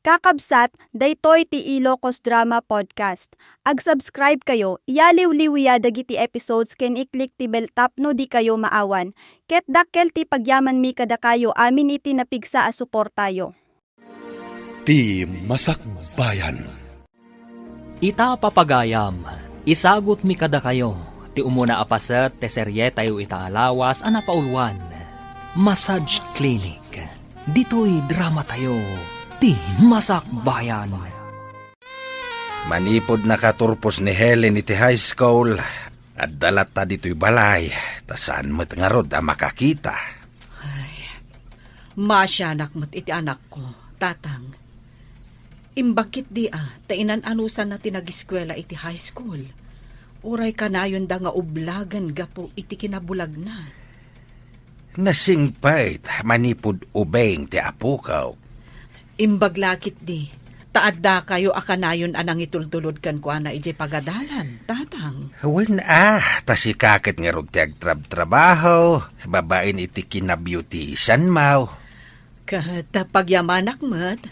Kakabsat, daytoy ti Ilocos Drama Podcast. Ag-subscribe kayo, iyaliw-liwiya dagiti episodes ken iklik ti bell tapno di kayo maawan. Ket dakkel ti pagyaman mi kada kayo amin iti napigsa a suportayo. Ti Masakbayan. Ita papagayam, isagot mi kada kayo, ti umuna apaset te serye tayo itaalawas ana paulwan. Massage Clinic, dito'y drama tayo. Ti Masakbayan. Manipod nakaturpos ni Helen iti high school at dalat ta dito'y balay, tasaan mo't nga rod ang makakita. Ay, masyanak mo't iti anak ko, tatang. Imbakit di tainan anusan na tinag-eskwela iti high school. Uray ka na yun da nga ublagan gapo iti kinabulag na. Nasingpait, manipod ubeng ti apukaw. Imbaglakit di, taadda kayo akanayon anang itultulod kan ko na ijay pagadalan, tatang. Wen tasikakit nga rod ti agtrab-trabaho, babain iti kinabeautisan mau. Kahit pagyamanak mat,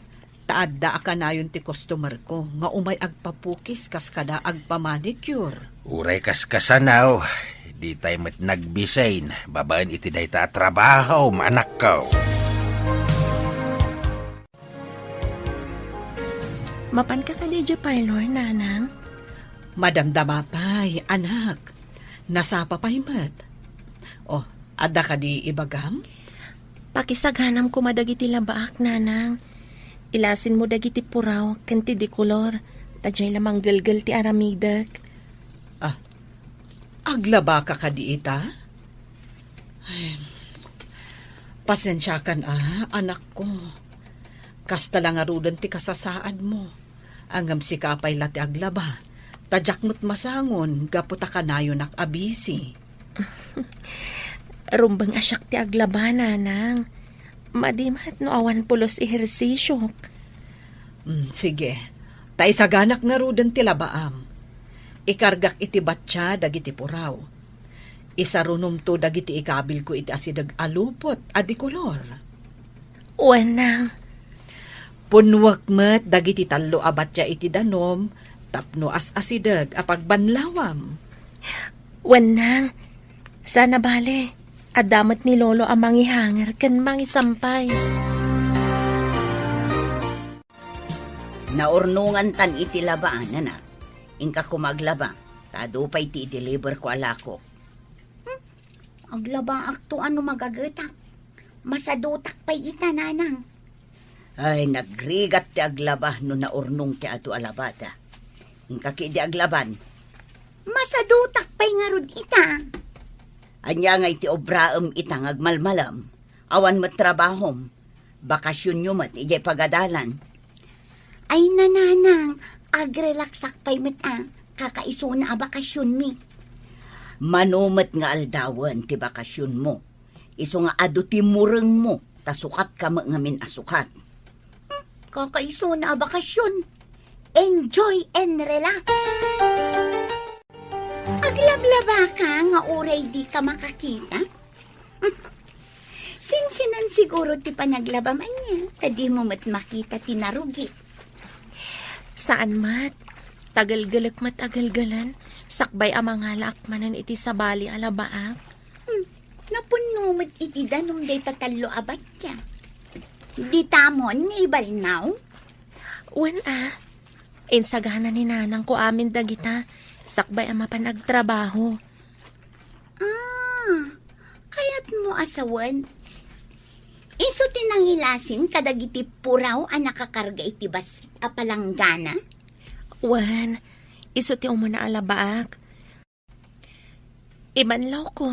taadda akanayon ti customer ko, nga umay agpapukis kas kada agpamanicure. Uray kaskasanaw, di tayo mat nagbisain, babain iti dayta trabaho, manak ko. Mapan ka kadidyo parlor, nanang? Madamdamapay, anak. Nasapa pa himat. Oh, adda ka di ibagam? Pakisaghanam ko madagiti labaak, nanang. Ilasin mo dagiti puraw, kanti di kolor. Tadjay lamang galgal ti aramidak. Aglaba ka kadi ita? Ay, pasensya kan anak ko. Kasta lang arudan ti kasasaad mo. Angam si kapay lati aglaba. Tadyak mo't masangon, gaputa ka na yun abisi. Rumbang asyak ti aglaba, nanang. Madimat no awan pulos ehersisyo. Sige, tay saganak nga rudan ti labaam. Ikargak iti batya dagiti puraw. Isarunom to dagiti ikabil ko iti asidag alupot adi kolor. Wanang. Punwak met dagiti tallo abatya iti danom, tapno as-asidag apagbanlawam. Wanang, sana bale, adamat ni Lolo ang mangihanger kan mangisampay. Naurnungan tan iti labaan, anak. Ingka kumaglaba, tadupay ti deliver ko alako. Aglaba akto ano magagatak. Masadutak pa'y ita, nanang. Ay, nagrigat ti aglaba no naurnong ti ato alabada. Ingka ki di aglaban. Masadutak pa'y nga rod ita. Anya nga iti obraem itang agmalmalam. Awan mat trabahom. Bakasyon nyo mat ijay pagadalan. Ay, nananang. Agrelaksak pa'y mat kakaiso na bakasyon mi. Manumat nga aldawan ti bakasyon mo. Iso nga ado ti mureng mo. Tasukat ka ngamin asukat. Kakaiso na bakasyon. Enjoy and relax. Aglablaba ka nga uray di ka makakita. Sinsinan siguro ti panaglabaman niya. Tadi mo mat makita tinarugi. Saan mat? Tagal-galak mat agal-galan. Sakbay amang halakmanan iti sabali alabaak. Napuno mat iti danom day tatalo abatya. Di tamon ibalnaw? Wan insagana ni nanang ko amin dagita. Sakbay ama panagtrabaho. Kaya't mo asawan. Iso tinangilasin kadagiti puraw ang nakakarga iti basit apalanggana? Wan, iso ti umuna alabaak. Imanlaw ko,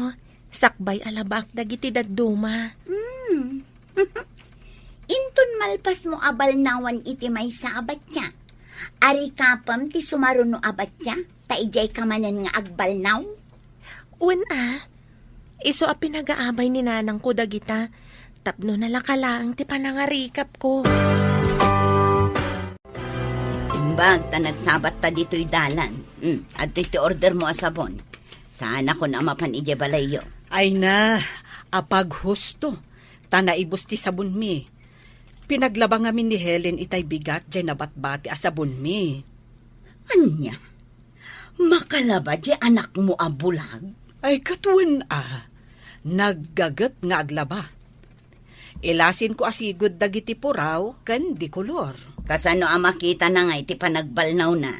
sakbay alabaak dagiti dadduma. Intun malpas mo abalnawan iti may sa abatya. Ari kapam ti sumaruno abatya, taijay kamanan nga agbalnaw? Wan iso a pinagaabay ni nanang ko dagita, tapno nalakalaang ti panangarikap ko. Imbag ta nagsabat ta dito'y dalan. At iti order mo asabon. Sana ko na mapan ije balayo. Ay na, apag husto. Tanaibos ti sabon mi. Pinaglabang amin ni Helen itay bigat dyan nabatbati asabon mi. Anya? Makalaba di anak mo abulag? Ay katuan naggagat nga aglaba. Ilasin ko asigod dagiti puraw kan di kolor. Kasano makita na nga iti panagbalnaw na?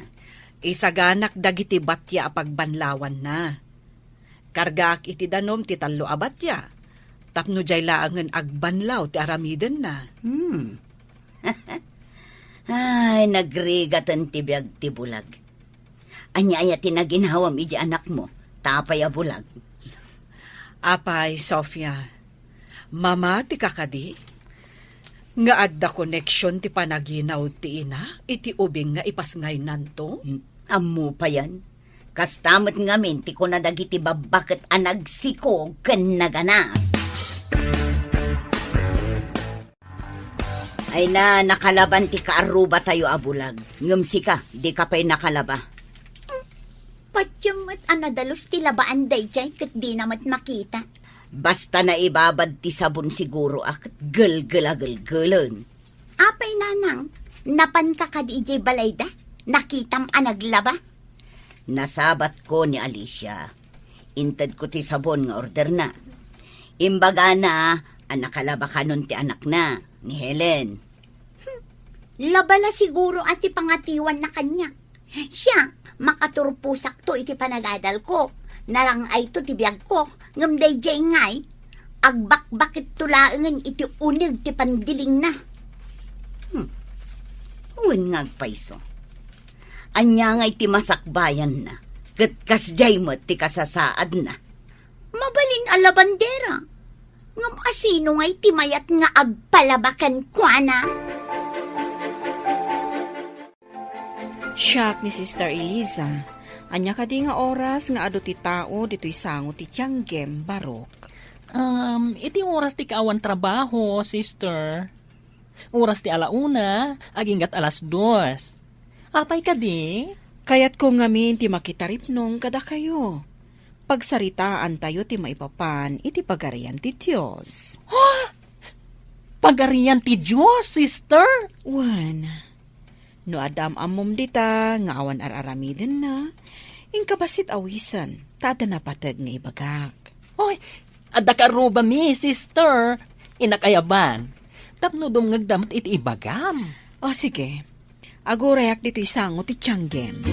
Isaganak dagiti batya apagbanlawan na. Kargaak iti danom ti talo abatya. Tapno jay laangan agbanlaw ti aramiden na. Ay, nagrigatan ti biag ti bulag. Anya tinaginhawam iti anak mo, tapay a bulag. Apay, Sofia, mama ti kakadi, nga adda connection ti panaginaw ti ina, iti ubing nga ipasngay nanto? Ammo pa yan. Kastamot ngamin ti ko nadagiti babakit anagsiko ken naganap. Ay na, nakalaban ti kaaruba tayo abulag. Ngamsi ka, di ka pa'y nakalaba. Patyamat anadalos ti labaan day jay kat di namat makita. Basta na ibabad ti sabon siguro akat gel-gel-gel-gelan. Apay nanang, napan ka di jay balayda? Nakitam anaglaba? Nasabat ko ni Alicia. Intad ko ti sabon nga order na. Imbaga na, anakalaba ka nun ti anak na, ni Helen. Labala siguro ati pangatiwan na kanya. Siya, makaturpusak to iti panagadal ko. Narang ay to ti biyag ko. Ngamday jay ngay, agbak-bakit tulaangan iti unig ti pandiling na. Uwan ngagpaiso. Anya ngay ti masakbayan na. Gatkas jay mo ti kasasaad na. Mabalin ala bandera. Ngam asino ngay ti mayat nga agpalabakan kwa na. Siyak ni Sister Eliza. Anya ka di nga oras nga ado ti tao dito'y sango ti tiyanggem barok. Iti oras ti kaawan trabaho, sister. Oras ti alauna, aginggat 2:00. Apay ka di? Kaya't ko ngamin ti makitaripnong kada kayo. Pagsaritaan tayo ti maipapan iti pagarian ti Diyos. Pagarian ti Diyos, sister? Wan. No adam amom dita, nga awan araramiden na, ingkabasit awisan, tada na patag nga ibagak. Oy, adda ka ruba mi, sister. Inakayaban. Tapno dumngagdamat iti ibagam. O sige, agurayak dito isango ti tiyanggem.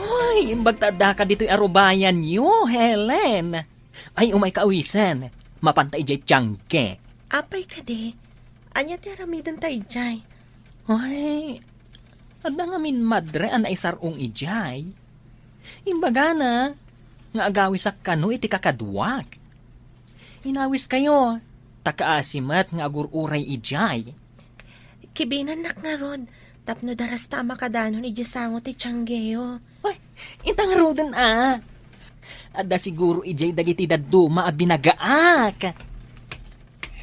Ay, imbagtada ka dito'y arubayan yo, Helen. Ay, umay kaawisan. Mapantay jay tiyangge. Apay ka di. Anya ti aramidan ta ijay. Ay, adda nga min madre an ay sarong ijay. Imbaga na, nga agawis kano iti kakadwak. Inawis kayo, takaasimat nga agururay ijay. Kibinan nak nga rod, tapno daras tama kadanon ijasango ti tiyanggeyo. Ay, intang rodan Adda siguro ijay dagiti daduma a binagaak.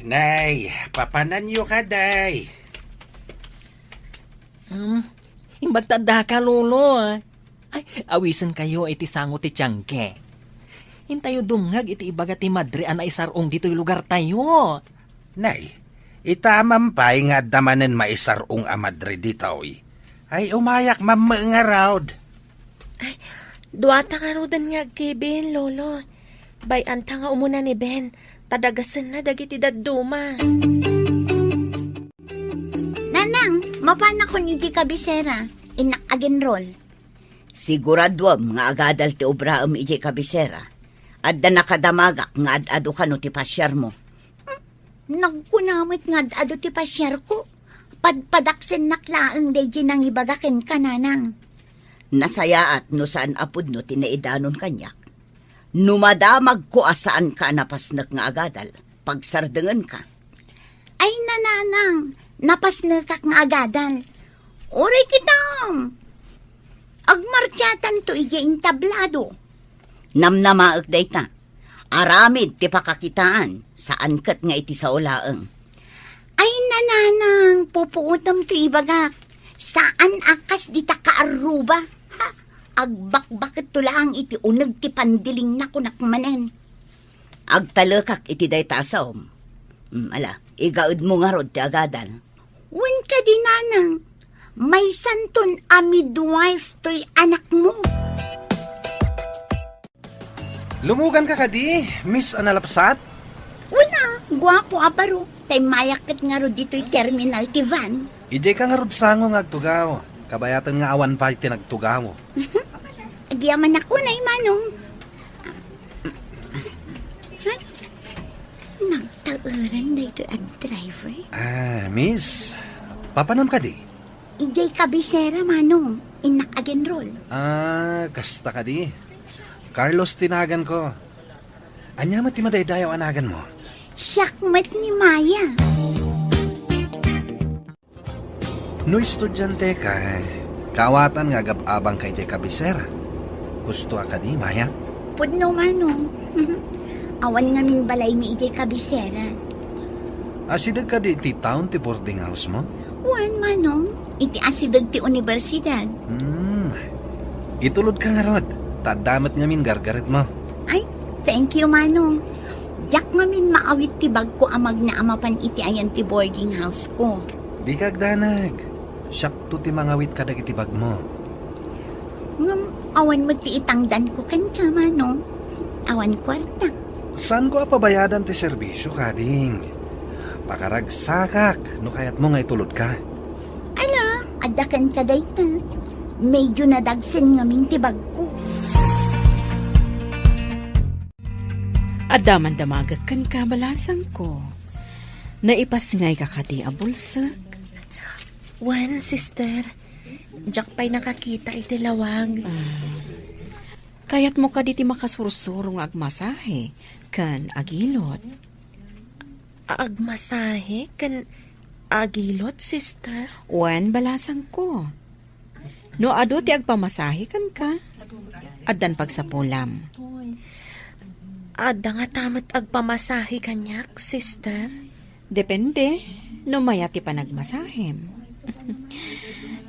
Nay, papanan nyo ka, day. Imbagtada ka, lolo. Ay, awisan kayo iti sango ti tiyangke. Hintayo dumngag iti ibaga ti madre anay sarong dito'y lugar tayo. Nay, itamampay nga damanen maisarong a madre dito'y. Ay, umayak nga raud. Ay, duwata nga rodan nga kibin, lolo. Bayanta nga umuna ni Ben. Tadagasan na dagiti daduma. Nanang, mapana ko ni di kabisera. Inak agenrol. Siguradwam nga agadal ti obraam iji kabisera. Adda nakadamagak nga ad-ado ka no ti pasyar mo. Nagkunamit nga ad-ado ti pasyar ko. Padpadaksen naklaang deji nang ibagakin ka, nanang. Nasayaat no saan apod no tinaidanon kanyak. Numadamag ko asaan ka napasnak nga agadal, pagsardengan ka. Ay nananang, napasnak nga agadal. Uray kitang. Agmartyatan to iyaing tablado. Namnamaak day ta. Aramid ti pakakitaan, saan kat nga iti sa ulaang. Ay nananang, pupuutam to ibagak. Saan akas di ta kaaruba? Agbakbakit to lang iti unag ti pandiling na kunakmanen. Agtalakak iti day tasaom. Igaud mo nga rod ti agadan. Wen ka di nanang, may santon a midwife to'y anak mo. Lumugan ka kadi, Miss Analapsat? Wala, guwapo aparo. Tay mayakat nga rod dito'y terminal ti van. Ije ka nga rod sango nga agtugaw. Kabayatan nga awan pa tinagtugaw. Agiyaman ako na manong. Nagtauran na ito ang driver. Miss, papanam ka di? Ijay kabisera manong. Inak again roll. Kasta ka di. Carlos tinagan ko. Anya mati madaydayaw anagan mo? Siyakmat ni Maya. No estudyante ka, kawatan nga gababang kay Jay Kabisera. Gusto ka di, Maya? Pudno manong. Awan nga min balay mi ijay kabisera. Asidag ka di ti town ti boarding house mo? Wan manong. Iti asidag ti universidad. Itulod ka nga rod. Tadamat nga min gargaret mo. Ay, thank you manong. Jak nga min maawit ti bag ko amag na amapan iti ayan ti boarding house ko. Di kagdanag. Siyak to ti mangawit ka dagiti bag mo. Ngam, awan mo ti itangdan ko kan ka manong. Awan kwarta. Saan ko apabayadan ti serbisyo, kading? Pakaragsakak, no kayat mo nga itulod ka. Ala, adakan ka dayta. Medyo nadagsan ngaming tibag ko. Adaman damagak kan kabalasang ko. Naipasngay ka kadi a bulsak. Wan, sister. Diyak pa'y nakakita iti lawag. Kayat mo ka diti makasursurong agmasahe, kan agilot. Agmasahe? Kan agilot, sister? Wan, balasang ko. No ado ti agpamasahe kan ka. Addan pagsapulam. Adda nga tamat agpamasahe kanyak, sister? Depende. No maya ti panagmasahem.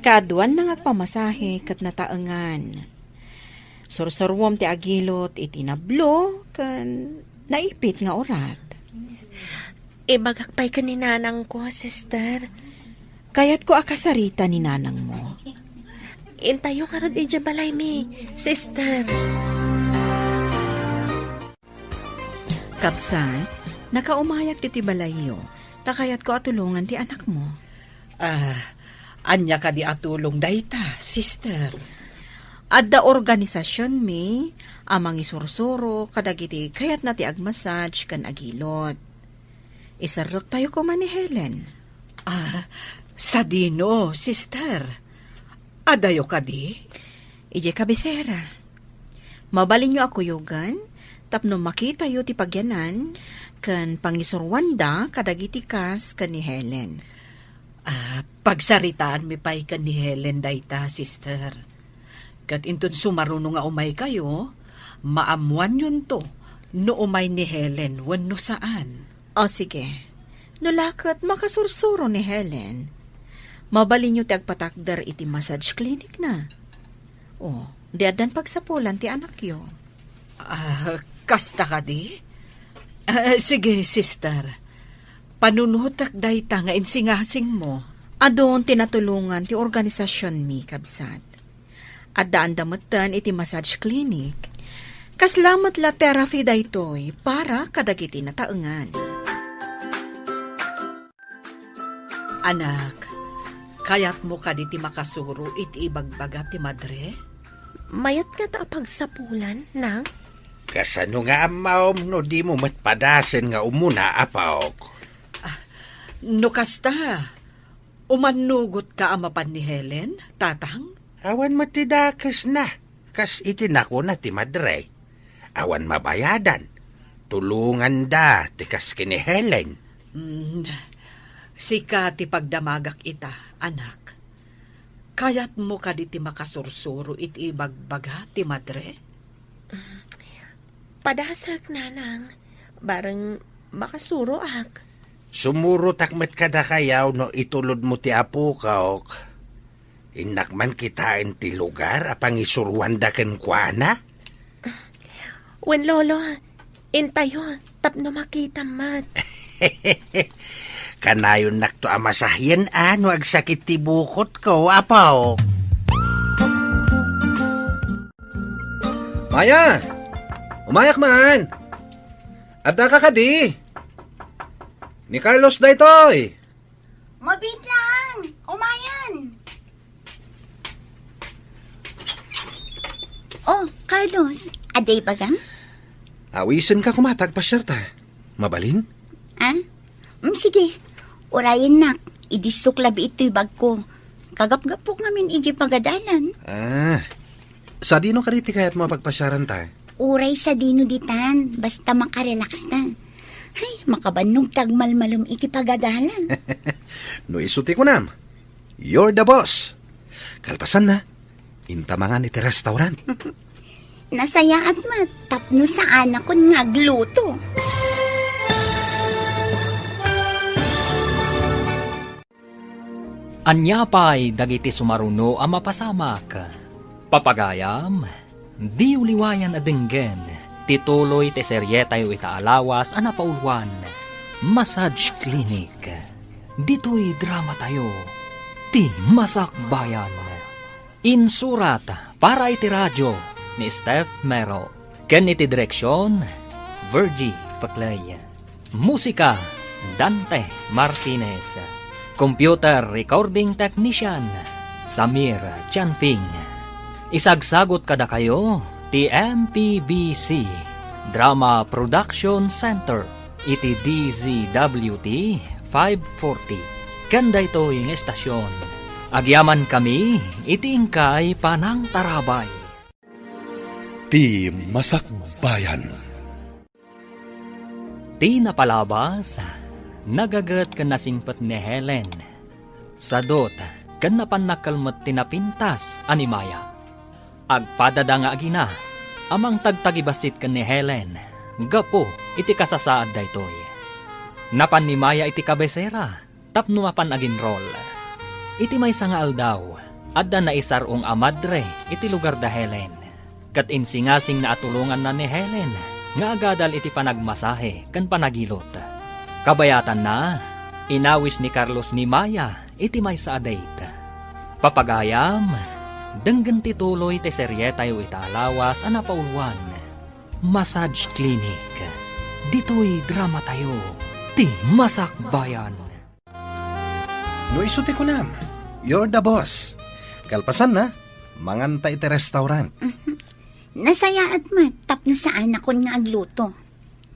Kaduan nang agpamasahe kat nataengan. Sursurwom ti agilot iti nablo kan naipit nga orat. Ibagakpay ka ni nanang ko, sister. Kayat ko akasarita ni nanang mo. Intayo ka rod ija balay mi, sister. Kapsan, nakaumayak ti balayo. Takayat ko atulungan ti anak mo. Anya ka di atulong dayta, sister. Adda organisasyon mi, amang isursuro, kadagiti kayat na ti agmassage kan agilot. Isarok tayo ko man ni Helen. Sa dino, sister. Adayo ka di? Ije kabisera. Mabalin nyo ako yugan, tapno makita yu ti pagyanan, kan pangisurwanda kadagiti kas kan ni Helen. Pagsaritaan mi pa'y kan ni Helen dayta, sister. Kat inton sumarunong nga umay kayo, maamuan yun to, no umay ni Helen, wano saan. O sige, no lakat makasursuro ni Helen, mabalin nyo ti agpatakdar iti massage clinic na. O, diadan pagsapulan ti anak yo. Kasta ka di? Sige, sister. Panunutak dayta nga insingasing mo. Adon tinatulungan ti organisasyon mi, kabsat. Adaan damutan iti massage clinic. Kaslamat la therapy daytoy para kadagiti nataengan. Anak, kayat mo ka di ti makasuro iti ibagbaga ti madre? Mayat nga ta pagsapulan, nang? Kasano nga amaom no di mo matpadasen nga umuna apaok. No kasta, umanugot ka amapan ni Helen, tatang? Awan matidakas na, kas itinako na ti madre. Awan mabayadan, tulungan da ti kas kini Helen. Sika ti pagdamagak ita, anak. Kayat mo ka di ti makasursuro iti ibagbaga ti madre? Padasag, nanang. Barang makasuro ak. Sumuro takmet kada kayaw no itulod mo ti apo kaok. Inakman kitain ti lugar apang isuruan da ken kuana? Wen lolo, intayo, tapno makita mat. Kanayon nakto amasahyan ano agsakit ti bukot ko, apaw. Maya! Umayak man! Adda ka kadi! Ni Carlos da ito eh! Mabit lang! Umayan! Oh, Carlos, aday bagam? Awisan ka kumatag pa ta. Mabalin? Ah? Sige, urayan nak. Idisuklabi ito'y bag ko. Kagap-gapok ngamin iji pagadalan. Sa dino ka riti kaya't mapagpasyaran ta? Uray sa dino ditan, basta makarelax na. Ay, makabanong tagmalmalum iti pagadalan. No isuti ko nam. You're the boss. Kalpasan na. Intamangan iti restaurant. Nasaya at matapno sa anak ko ngagluto. Anyapay dagiti sumaruno a mapasamak. Papagayam, di uliwayan adenggen, tituloy te seryetayo itaalawas a napaulwan. Massage Clinic. Dito'y drama tayo. Ti Masakbayan. Insurat para iti radyo ni Steph Mero. Ken iti direksyon, Virgie Paclay. Musika, Dante Martinez. Computer Recording Technician, Samir Chanfing. Isagsagot kada kayo, ti MPBC, Drama Production Center, iti DZWT 540. Kanda ito yung estasyon. Agyaman kami, iti ingkay panang tarabay. Ti Masakbayan. Ti napalabas, nagagat kan nasingpet ni Helen. Sadot, kan napannakalmat tinapintas animaya. Agpadada nga agina, amang tagtagibasit kan ni Helen. Gapo, iti kasasaad da itoy. Napanimaya iti kabesera, tapno mapan agin roll. Iti may sangaal daw, adda na isarong amadre, iti lugar da Helen. Kat insingasing na atulungan na ni Helen, nga agadal iti panagmasahe, kan panagilot. Kabayatan na, inawis ni Carlos ni Maya, iti may sa adate. Papagayam, denggan tituloy te seryetayo itaalawas a napaulwan. Massage Clinic. Dito'y drama tayo. Ti Masakbayan. No isuti ko nam. You're the boss. Kalpasan na, manganta iti restaurant. Nasaya at matapno sa anak ko nga agluto.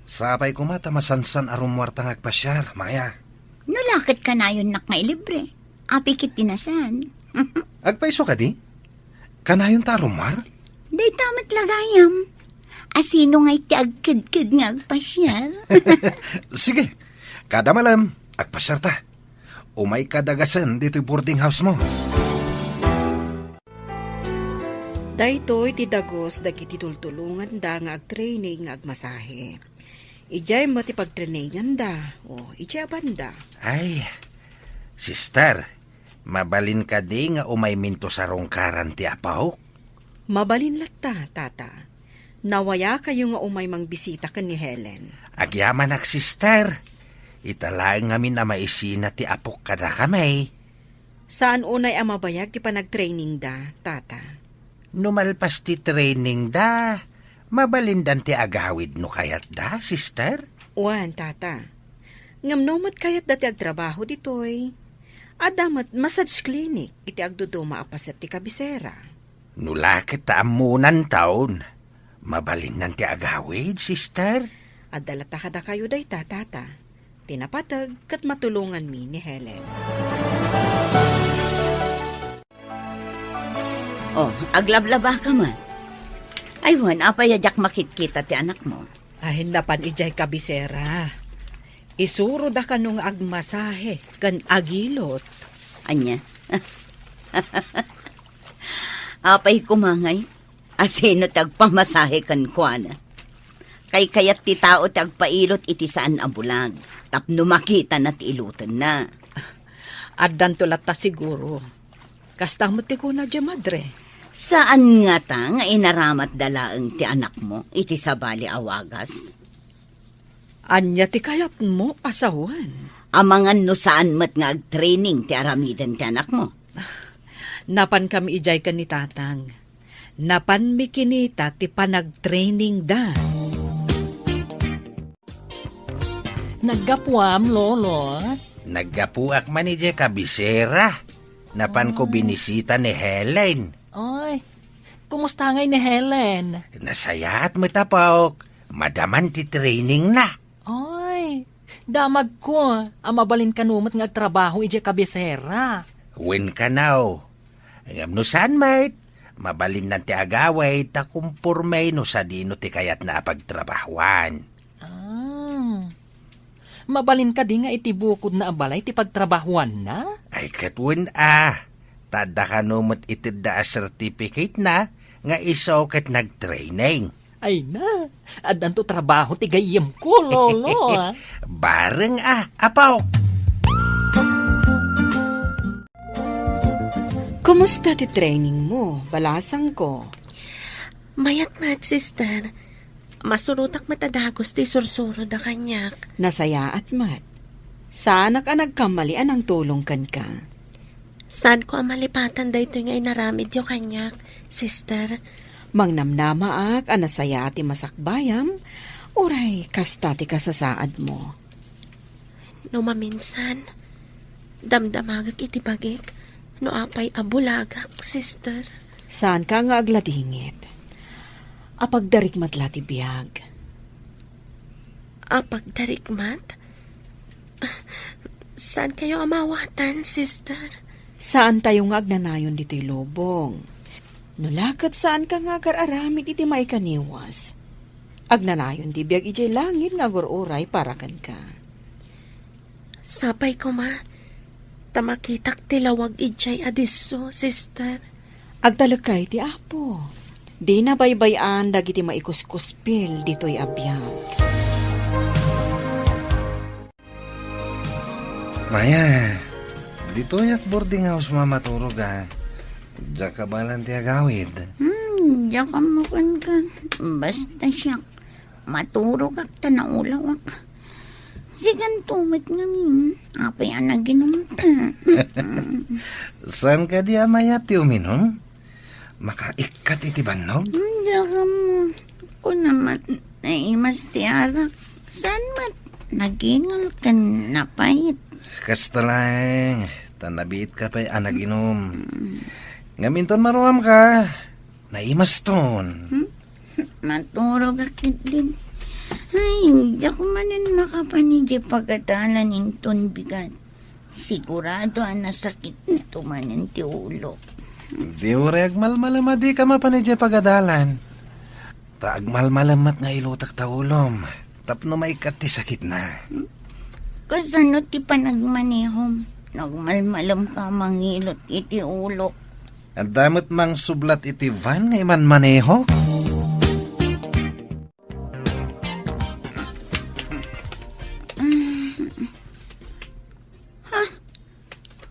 Sapay ko mata masansan arumwartang agpasyar, Maya. Nulakit ka na yun nak nga ilibre. Apikit tinasan. Agpaiso ka di? Kanayon ta arumwar? Day tamat lagayam. Asino nga iti agkid-kid nga agpasyar. Sige, kada malam, agpasyar ta. Umay kadagasan dito'y boarding house mo. Daytoy ti dagos dagiti tultulungan da nga agtraining nga agmasahe. Ijay mo ti pagtrainingan da, o ijay banda. Ay, sister, mabalin ka di nga umay minto sa rongkaran ti apaw? Mabalin latta, tata. Nawaya kayo nga umay mang bisita ka ni Helen. Agyaman ak, sister. Italaing ngamin na maisina ti apok kada kamay. Saan unay ang mabayag ti panagtraining da, tata? Numalpas ti training da. Mabalindan ti agawid no kayat da, sister? Uwan, tata. Ngamnomot kayat dati agtrabaho ditoy. Adamat massage clinic iti agduduma apaset ti kabisera. Nulakit ta amunan taon. Mabalindan ti agawid, sister? Adalata kada kayo day tata. Tinapatag kat matulungan mi ni Helen. Oh, aglablaba ka man. Aywan, apayadyak makit-kita ti anak mo. Ahin napan ijay kabisera. Isuro da ka nung agmasahe, kan agilot. Anya? Apay kumangay, asino tagpamasahe kan kuana. Kay kayat ti tao tagpailot iti saan abulag, tapno makita na ti ilutan na. Addan tulat ta siguro. Kastang mati ko na dya madre. Saan nga ta nga inaramat dalaang ti anak mo, iti sabali awagas? Anya ti kayat mo, asawan. Amangan no saan mat nga ag-training ti aramidan ti anak mo. Napan kami ijay ka ni tatang. Napan mi kinita ti panag-training da. Naggapuam, lolo. Naggapuak man ije kabisera. Napan ko binisita ni Helen. Ay, kumusta ngay ni Helen? Nasayaat mo tapok. Madaman ti training na. Ay, damag ko. Mabalin ka numot nga trabaho ije kabisera. Wen ka now. Ngam no saan mate? Mabalin na ti agaway takumpurmay no sa dino ti kayat na pagtrabahuan. Mabalin ka di nga itibukod na abalay ti pagtrabahuan na? Ay katwen tada ka numot itid da certificate na nga isaw kat nag-training. Ay na, adan to trabaho ti gayem ko, lolo. Bareng apaw. Kumusta ti training mo? Balasang ko. Mayat-mat, sister. Masurutak matadagos ti sursuro da kanyak. Nasaya at mat. Sana ka nagkamalian ang tulong kan ka. Saan ko ang malipatan da ito nga inaramid yung kanyak, sister? Mangnamnama ak anasaya ti masakbayam, uray kasta ti kasasaad mo. No maminsan, damdamagak iti bagik, no apay abulagak, sister. Saan ka nga agladingit? Apagdarikmat lati biyag. Apagdarikmat? Saan kayo amawatan, sister? Saan tayo nga agnanayon dito'y lobong? Nulakat saan ka nga kararamid iti may kaniwas? Agnanayon di biyag ijay langit nga gururay para kan ka. Sapay ko ma, tamakitak tilawag ijay adiso, sister. Agtalakay ti apo. Di na baybayan dagiti maikuskuspil dito'y abiyag. Maya, dito yak boarding house mamaturog Diyan ka balan ti agawid. Diyan ka mo kan. Basta siya. Maturog ak tanaulaw ak. Sigan tumit ngamin. Apay ang naginom ta. Saan ka di amaya ti uminom? Makaikat iti banog? Diyan ka mo. Kung naman naimas ti arak. Saan mat? Nagingal ka napait. Kasta lang. Tanabit ka pa'y anaginom. Ngaminton maruam ka. Naimas ton. Maturog akit din. Ay, hindi ako manin makapanigi pagkatalan inton bigat. Sigurado ang nasakit nito manin ti ulo. Di ure agmalmalam di ka mapanidya pagadalan. Ta agmalmalamat nga ilutak ta ulom. Tapno maikat ti sakit na. Kasano ti panagmanehom? Nagmalmalam ka mangilot iti ulo. Ang damot mang sublat iti van nga iman maneho.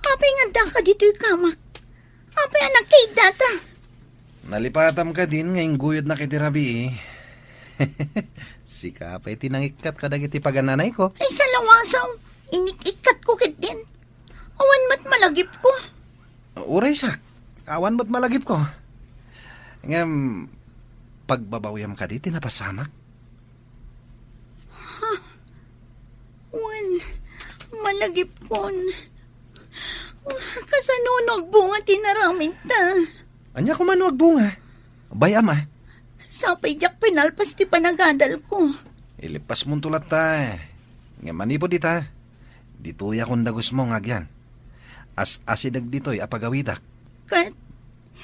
Apay nga da ka dito'y kamak. Apay anak kay data. Nalipatam ka din ngayong guyod na kitirabi Si kapay tinangikat ka dagiti pagananay ko. Ay sa lawasaw, inikikat ko kit din. Awan mat malagip ko. Uray sak, awan mo't malagip ko. Ngam, pagbabawyam ka di, tinapasamak. Wan, malagip kon. Kasanunog bunga tinaramid ta. Anya ko manuag bunga. Bayam Sapay jak pinalpas ti panagadal ko. Ilipas mong tulat ta. Nga manipo di ta. Dito'y akong dagos mo ngagyan. Asidag dito'y apagawidak. Kat,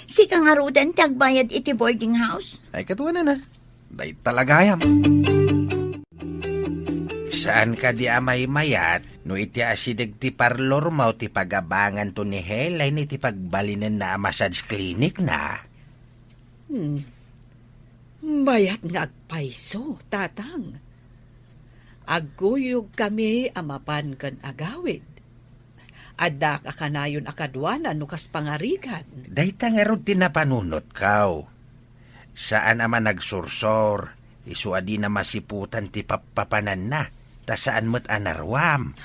si kangarudan tagbayad iti boarding house? Ay katuwa na. Day talagayam. Saan ka di amay mayat? No iti asidag ti parlor mo ti pagabangan to ni Helen iti pagbalinan na massage clinic na. Bayat nga agpaiso, tatang. Aguyog kami amapan kan agawid. Adda kakanayon akadwanan nukas pangarigan. Dayta nga ron tinapanunot kaw. Saan ama nagsursor, isuadi na masiputan ti papapanan na. Ta saan mo't anarwam?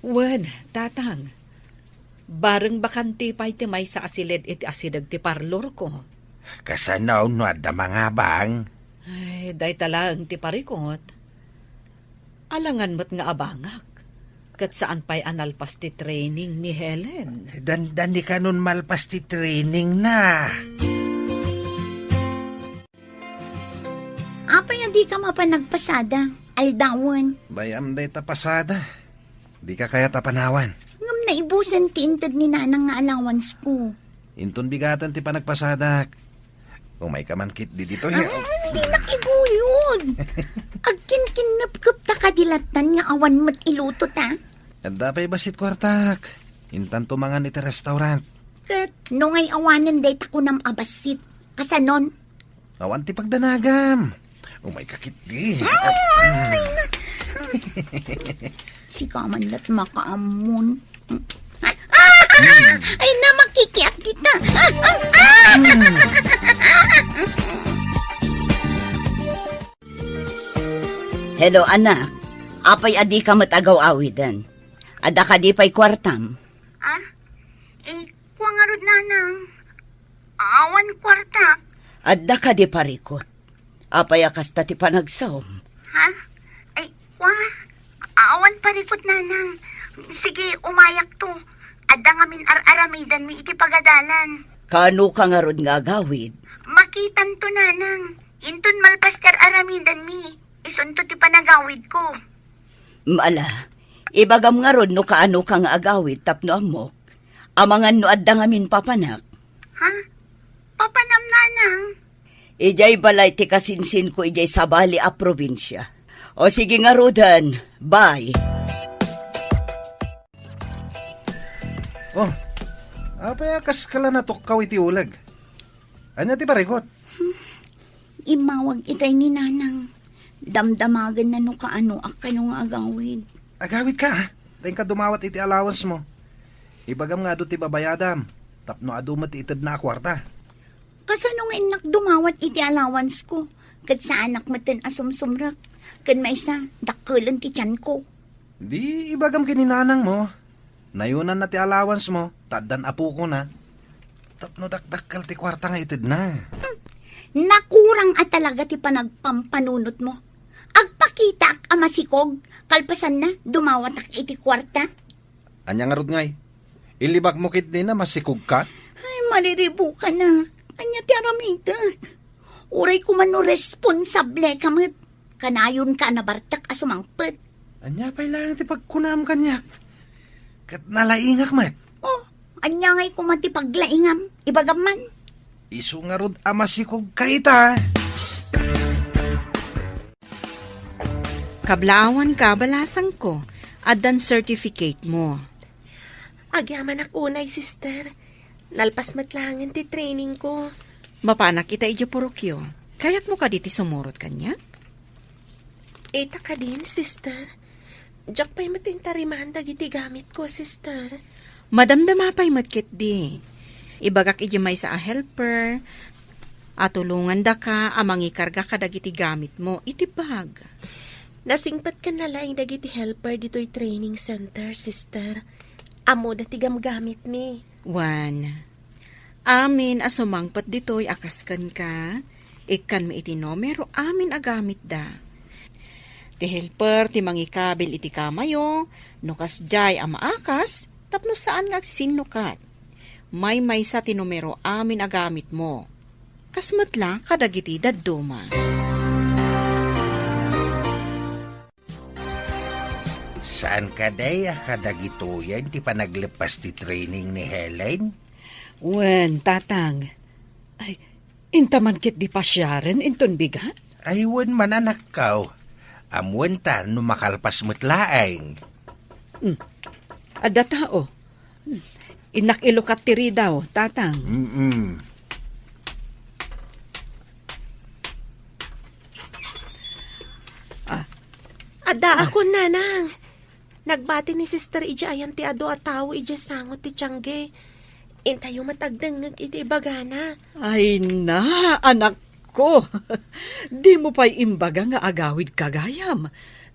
Wen, tatang. Bareng bakanti pa iti may sa asilid iti asidag ti parlor ko. Kasanaw no adda mga bang? Ay, day talang ti parikot. Alangan mo't nga abangak. Kat saan pa'y analpas ti training ni Helen? Dandan di ka nun malpas ti training na. Apay nga di ka mapanagpasada, aldawan. Bayam day tapasada. Di ka kaya tapanawan. Ngam na ibusan ti intad ni nanang nga allowance ko. Inton bigatan ti panagpasadak. Kung may kamankit di dito. Hindi nakiguyod. Agkin-kinapkap ta kadilatan nga awan mo't iluto ta. At dapay basit kwartak. Intan tumangan iti restaurant. Kat nung ay awanan day ta ko nam abasit. Kasanon? Awan ti pagdanagam. May kakit di. Si kamanlat makaamon. Ay na makikiat kita. Hello anak. Apay adi ka matagaw-awidan. Ada ka di pa'y kwartam. Kuwang arod nanang. Awan kwarta. Ada ka di parikot. Apay akas ta ti panagsaw. Awan parikot nanang. Sige, umayak to. Ada nga min aramidan mi iti pagadalan. Kano ka nga rod nga agawid? Makitan to nanang. Intun malpaster aramidan mi. Isunto ti panagawid ko. Mala, ibagam nga rod no kaano ka nga agawid tapno amok. Amangan no adda nga min papanak. Papanam nanang? Ijay balay ti kasinsin ko ijay sabali a probinsya. O sige nga rodan, bye. Oh, apay akas kala na tukkaw iti ulag. Anya ti parikot? Imawag itay ni nanang. Damdamagan na no kaano akano nga agawid. Agawid ka ha? Dahil ka dumawat iti allowance mo. Ibagam nga do ti babayadam. Tapno adumat itad na kwarta. Kasano nga inak dumawat iti allowance ko? Kad sa anak matan asumsumrak. Kad maisa, dakkelan ti tiyan ko. Di ibagam kininanang mo. Nayunan na ti allowance mo. Taddan apo ko na. Tapno dakdakkal ti kwarta nga itad na. Nakurang at talaga ti panagpampanunot mo. Agpakita ak amasikog. Kalpasan na, dumawat ak iti kwarta. Anya nga rod ngay. Ilibak mo kit na masikog ka? Ay, maliribo ka na. Anya ti aramita. Uray ko man no responsable kamot. Kanayon ka na bartak asumangpet. Anya pa'y lang ti pagkunam kanyak. Kat nalaingak mat. Oh, anya ngay ko mati paglaingam. Ibagam man. Isu nga rod amasikog ka ita. Kablawan ka, balasang ko. Adan certificate mo. Agyaman ako unay, sister. Nalpas matlangan ti training ko. Mapanak kita iti purukyo. Kaya't mo ka diti sumurot kanya? Eta ka din, sister. Diyak pa'y matintariman dagiti gamit ko, sister. Madamdama pa'y matkit di. Ibagak iti may sa a helper. Atulungan da ka, amang ikarga ka dagiti gamit mo. Iti bag. Nasingpat ka na lang dagiti helper dito'y training center, sister. Amo na tigam gamit mi. Wan. Amin asumangpat dito'y akaskan ka. Ikan mi iti numero amin agamit da. Ti helper ti mangikabil iti kamayo. Nukas jay amaakas. Tapno saan nga sinukat. May sa ti numero amin agamit mo. Kasmatla kadagiti dadduma. Saan ka day kadagito yan ti panaglepas ti training ni Helen? Wen, tatang. Ay, intaman kit di pasyaren, inton bigat? Ay, wen man anak kaw. Amwen ta no makalpas mo't laeng. Ada tao. Inak ilukat tiri daw, tatang. Ada ako, nanang. Nagbati ni sister ija ayan ti ado at tao ija sangot ti tiyangge. Intayo matagdangag iti bagana. Ay na, anak ko. Di mo pa'y imbaga nga agawid kagayam.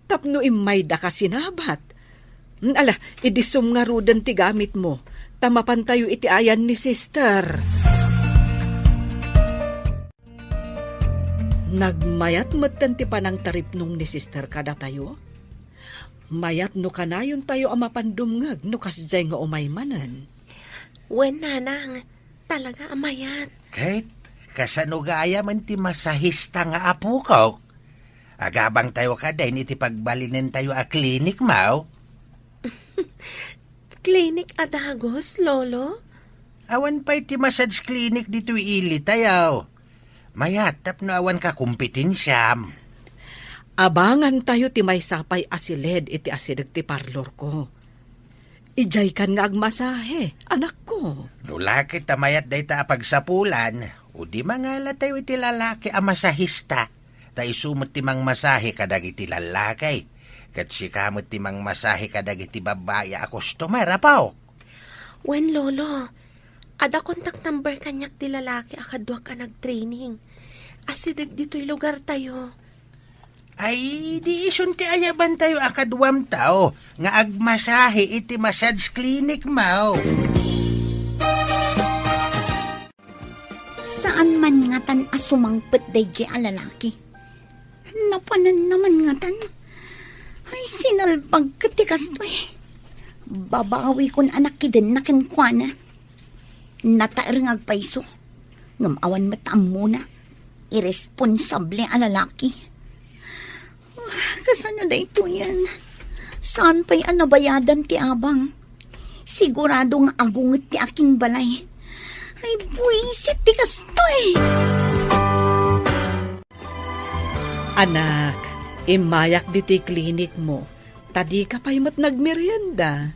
Tapno imay da ka sinabat. Ala, idisum nga rudan ti gamit mo. Tamapan tayo iti ayan ni sister. Nagmayat matan ti panang taripnong ni sister kada tayo. Mayat no kanayon tayo ang mapandumngag no kasjay nga umaymanan. Wen, nanang, talaga amayat. Kahit kasanugaya man ti masahista nga apo ko. Agabang tayo kaday iti pagbalinin tayo a klinik, Mau. Klinik adagos, lolo? Awan pa iti massage clinic dito ili tayo. Mayatap no awan ka kumpetensyam. Abangan tayo ti may sapay asiled iti asidag ti parlor ko. Ijay kan nga agmasahe, anak ko. Lulaki tamayat day ta pagsapulan. O di mangala tayo iti lalaki a masahista. Tayo sumot ti mang masahe kadag iti lalaki. Kat si kamot ti mang masahe kadag iti babaya a customer, apaw. Wen, lolo, ada contact number kanyak ti lalaki akadwa ka nag-training. Asidag dito'y lugar tayo. Ay, di isun ti ayaban tayo akadwam tao. Nga agmasahe iti massage clinic, Mau. Saan man nga tan asumangpet day di alalaki? Napanan naman nga tan. Ay, sinalpag katikas to eh. Babawi kon anak kidin na kinkwana. Natair ng agpaiso. Ngamawan matam muna. Irresponsable alalaki. Kasano na ito yan? Saan pa'y anabayadan ti abang? Sigurado nga agungot ti aking balay. Ay, buwisit ti kasto eh. Anak, imayak di ti klinik mo. Tadi ka pa'y mat nagmerienda.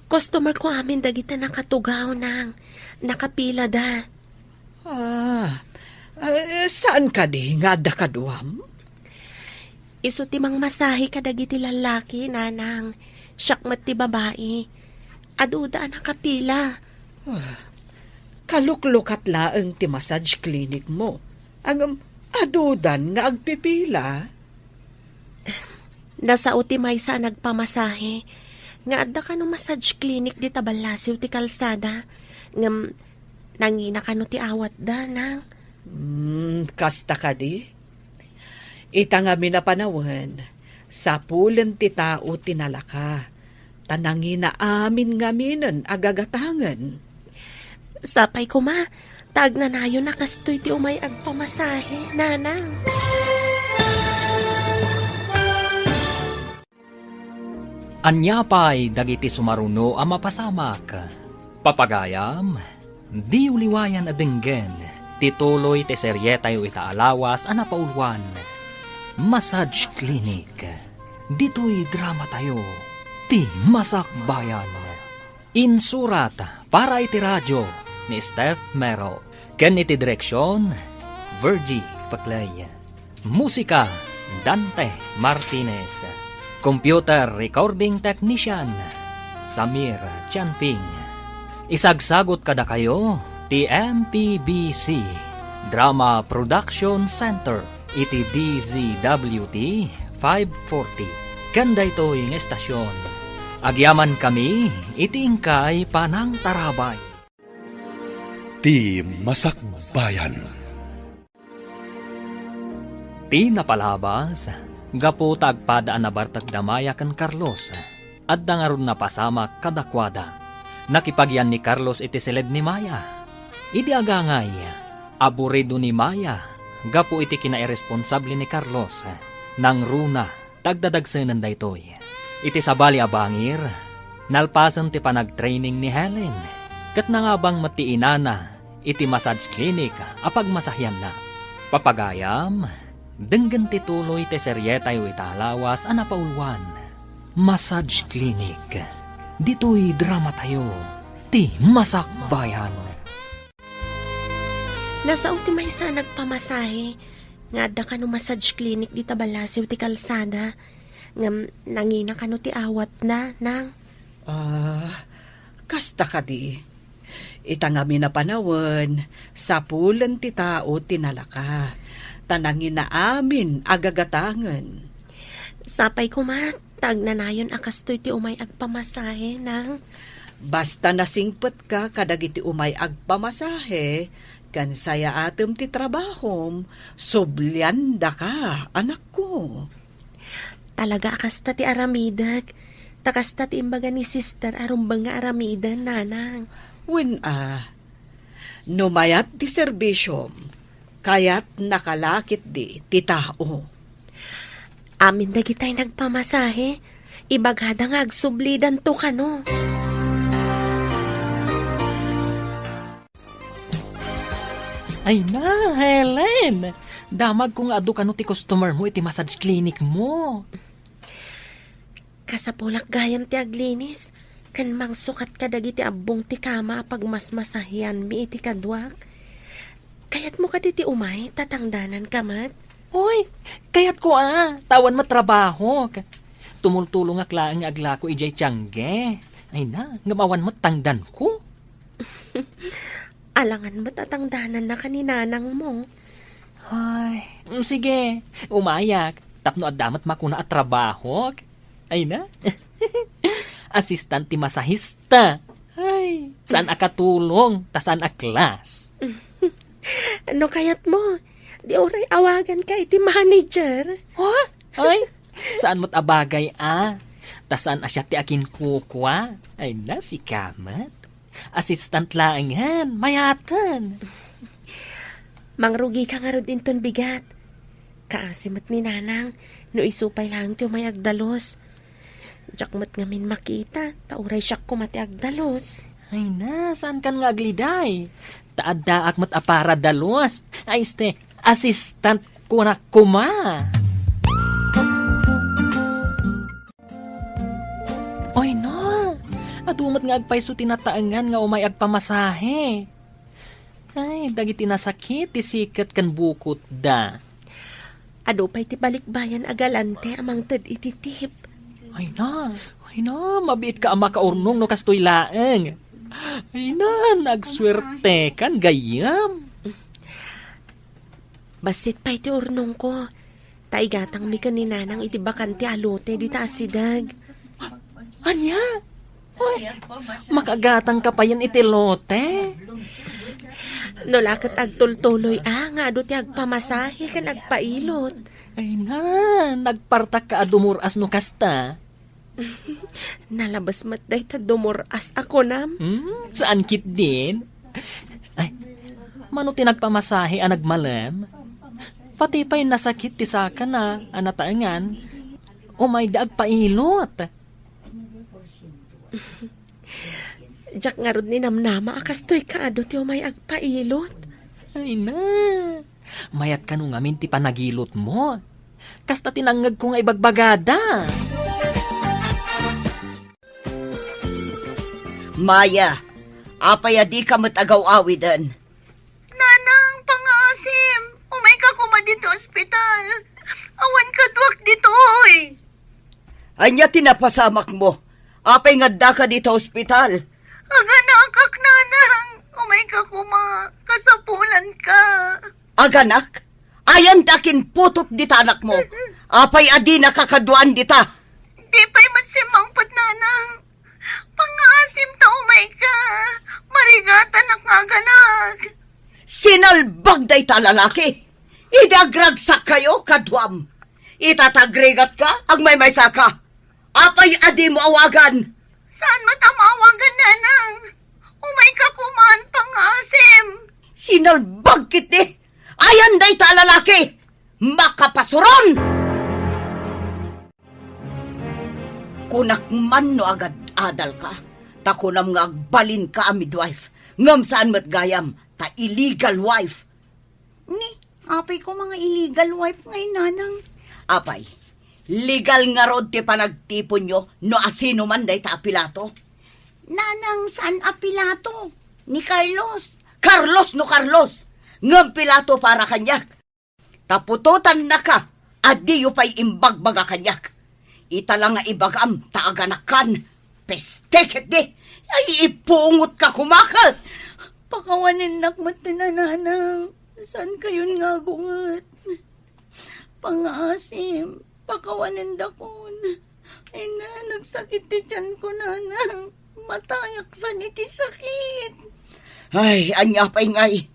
Customer ko amin dagita nakatugaw nang nakapila da. Saan ka di nga da kaduam? Isu ti mang masahe kadag iti lalaki, nanang. Syakmat ti babae. Aduda nakapila. Kaluklukat laeng ti massage clinic mo. Ang adudan nga agpipila. Nasa uti may sa nagpamasahe. Nga adda ka no massage clinic di tabalasiw ti kalsada. Ngam nangina ka no ti awat da, nang. Kasta ka di? Ita nga minapanawan, sa pulen ti tao tinalaka. Tanangin na amin nga minan agagatangan. Sapay ko ma, tag na nayo nakastoy ti umay agpamasahe, nanang. Anyapay dagiti sumaruno ang mapasamak. Papagayam, di uliwayan adenggen, tituloy te serye tayo itaalawas ang napaulwan. Massage Clinic. Dito'y drama tayo. Ti Masakbayan. Insurat para iti radyo ni Steph Mero. Ken iti direksyon, Virgie Paclay. Musika, Dante Martinez. Computer Recording Technician, Samir Chanping. Isagsagot kada kayo, ti MPBC Drama Production Center. Iti DZWT 540. Kanda ito yung estasyon. Agyaman kami, iti ingkay panang tarabay. Ti Masakbayan. Ti napalabas, gapo tagpadaan na bartag damaya kan Carlos, at dangarun na pasama kadakwada. Nakipagyan ni Carlos iti silid ni Maya. Idi agangay, aburido ni Maya, gapo iti kinairesponsable ni Carlos, nang runa, tagdadagsenan da itoy. Iti sabali abangir, nalpasan ti panag-training ni Helen, kat nangabang matiinana, iti massage clinic, apag masahyan na. Papagayam, denggan ti tuloy ti serye tayo italawas, anapaulwan. Massage clinic, dito'y drama tayo, ti Masakbayan. Nasa uti may sa nagpamasahe. Nga adda ka no massage clinic di tabalasiw ti kalsada. Ngam nangina ka no ti awat na, nang. Kasta ka di. Ita nga minapanawan, sa pulen ti tao tinalaka. Tanangin na amin agagatangan. Sapay ko tag na nayon akastoy ti umay agpamasahe nang. Basta nasingpet ka kadagiti umay agpamasahe, kan saya atem ti trabahom, sublianda ka, anak ko. Talaga akasta ti aramidag. Takasta ti imbaga ni sister arumbang nga aramidan, nanang. Numayat ti serbisyom, kayat nakalakit di ti tao. Amin dagitay nagpamasahe, ibagada nga agsublidan to kano. Ay na, Helen! Damag kung adu ka no ti customer mo iti massage clinic mo. Kasapulak gayam ti aglinis, kan mang sukat ka dagiti abong ti kama pag mas masahian mi iti kadwak. Kayat mo ka diti umay, tatangdanan ka mat. Uy, kayat ko tawan matrabaho. Tumultulong aklaan nga agla ko ijay tiyangge. Ay na, ngamawan mo tangdan ko. Alangan mo tatangdanan na kaninanang mo. Ay, sige, umayak. Tapno at damat makuna at trabaho. Ay na, assistant ti masahista. Ay, saan akatulong, ta saan aklas? Ano kayat mo? Di oray awagan ka iti manager. Oh, ay, saan mo't abagay ta saan asya ti akin kukwa? Ay na, si Kamat. Assistant laangan, mayatan. Mangrugi ka nga ron inton bigat. Kaasimat ni nanang, no isupay lang ti umay agdalos. Jakmat ngamin makita, tauray siyak kumati agdalos. Ay na, saan kan nga agliday? Taaddaak mat apara dalos. Ay assistant ko na kuma. Oy no, adumat nga agpayso tinataangan nga umay agpamasahe. Ay, dagiti nasakit, tisikat kan bukot da. Ado pa'y ti balikbayan agalante amang tad ititip. Ay na, mabiit ka ama kaurnong no kastoy laeng. Ay na, nagswerte kan gayam. Basit pa'y ti urnong ko. Taigatang mi kaninanang iti bakanti alote di taasidag. Anya? Uy, makagatang ka pa yan iti lote. No lakat agtultuloy nga ado ti agpamasahe kan agpailot. Ay na, nagpartak ka adumuras no kasta. Nalabas matday ta dumuras ako nam. Saan kit din? Ay, mano ti nagpamasahe nagmalam? Pati pa'y nasakit ti saka na anataangan. Umay da agpailot. Jak nga rod ni namnama akastoy kaado ti umay agpailot. Ay na, mayat ka nung amin ti panagilot mo. Kasta tinangag ko nga ibagbagada. Maya, apay adi ka matagaw-awidan. Nanang, pangasim. Umay ka kuma dito ospital. Awan ka duwak dito, oy. Anya tinapasamak mo. Apay nga ka dito ospital. Aga nakak, nanang. Umay ka kuma. Kasapulan ka. Aganak? Ayan dakin putot dita anak mo. Apay adi nakakaduan dita. Di pa'y matsimang pat, nanang. Pangasim ta umay ka. Marigatan nakaganak. Sinalbag day ta lalaki. Idagragsak kayo kaduam. Itatagregat ka ang may saka. Apay adi mo awagan. Saan matamawagan, nanang? Umay ka kuman, pangasim. Sinalbag kiti. Ayan day ta lalaki. Makapasuron! Kunak man no agad adal ka. Takunam nga agbalin ka a midwife. Ngam saan mat gayam. Ta illegal wife. Ni, apay ko mga illegal wife ngayon, nanang. Apay, legal nga rod ti panagtipon nyo no asino man day ta apilato. Nanang, saan apilato? Ni Carlos. Carlos no Carlos. Ngam pilato para kanyak. Tapututan na ka. Adi yu pa'y imbagbaga kanyak. Italang nga ibagam taaganakan. Pestek di. Ay ipungot ka kumakal. Pakawanin nakmat na nanang. Saan kayon nga gungat? Pangasim. pakawanin da ko. Ay na, nagsakit ti tiyan ko, nanang. Matayak sa iti sakit. Ay, anya pa ingay.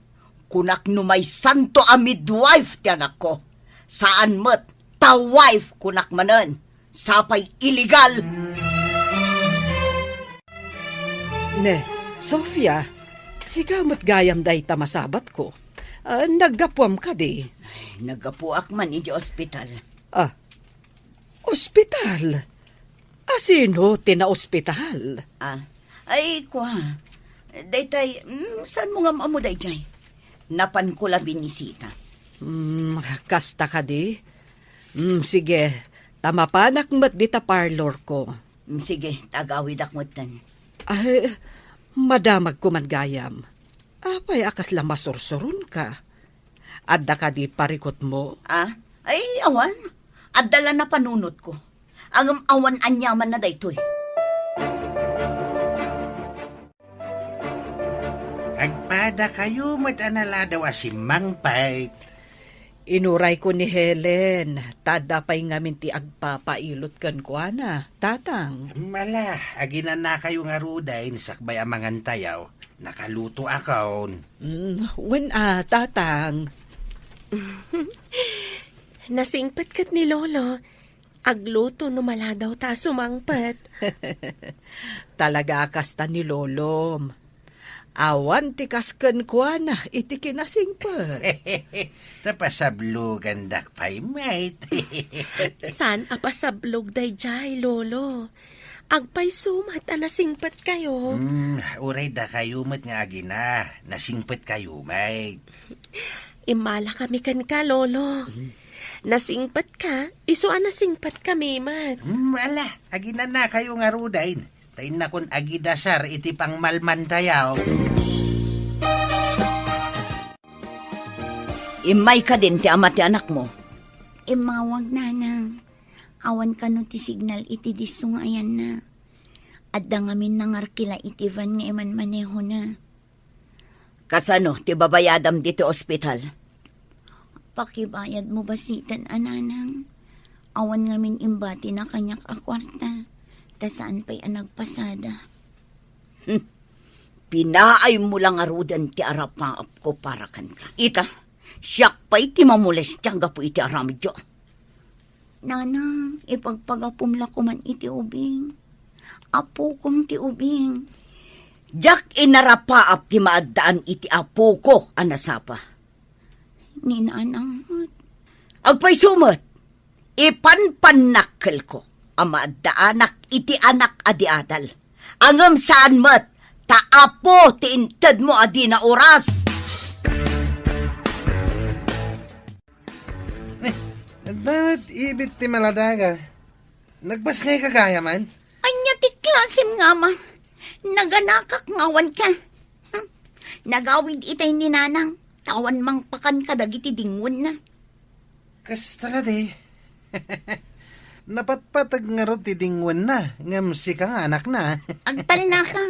Kunak no may santo a midwife ti anak ko. Saan met, ta wife kunak manen. Sapay illegal. Ne, Sofia, sigamot gayam day tamasabat ko. Naggapuam ka di. Nagapuak man iti ospital. Ospital? Sino tina-ospital? Ay, kwa. Daytay, saan mo nga maamu daytay? Napan ko lang binisita. Kasta ka di? Sige, tamapanak mat di ta parlor ko. Sige, tagawid akmutan. Ay, madamag ko man gayam. Apay akas lang masursurun ka. Adda ka di parikot mo? Ay, awan. Adala na panunot ko. Ang awan anyaman na daytoy. Agpada kayo matanala daw si Mang Pait. Inuray ko ni Helen. Tada pa'y ngamin ti agpapailot kan ko, ana. Tatang. Mala, aginan na kayo nga rudain sakbay amangan tayaw. Nakaluto akon. Tatang. Nasingpat kat ni Lolo. Agluto numala daw ta sumangpat. Talaga kasta ni Lolom. Awan ti kasken ko na iti kinasingpat. Tapasablo gandak pa'y mate. San apasablog day jay, Lolo? Agpay sumat nasingpat kayo. Uray da kayo mat nga agina. Nasingpat kayo, mate. Imala kami kan ka, Lolo. Nasingpat ka, isuan nasingpat kami, mat. Ala, agina na kayo nga rudain. Tayin na kun agidasar iti pang malmantayaw. Imay ka din ti ama ti anak mo. Imawag nanang. Awan ka no ti signal iti disungayan na. Adda ngamin nangarkila iti van nga iman maneho na. Kasano ti babayadam dito ospital? Pakibayad mo basitan ananang. Awan ngamin imbati na kanyak akwarta. Ta saan pa'y nagpasada. Pinaay mo lang arudan ti arap maap ko para kan ka. Ita, siyak pa'y ti mamules tiyangga po iti aramid yo. Nanang, ipagpagapumla ko man iti ubing. Apo kong ti ubing. Jak inarapaap ti maadaan iti apo ko, anasapa. Ninanang. Agpay sumot, ipanpanakkel ko. Ama daanak iti anak adi adal. Angam saan mat, taapo ti inted mo adi na oras. Dapat ibit ti maladaga. Nagbas ngay kagaya man? Anya ti klasim nga ma. Naganakak ngawan ka. Nagawid itay ni nanang. Tawan mang pakan ka dagiti dingon na. Kasta ka di. Napatpatag nga ro ti dingwan na. Ngamsi ka nga anak na. Agtal na ka.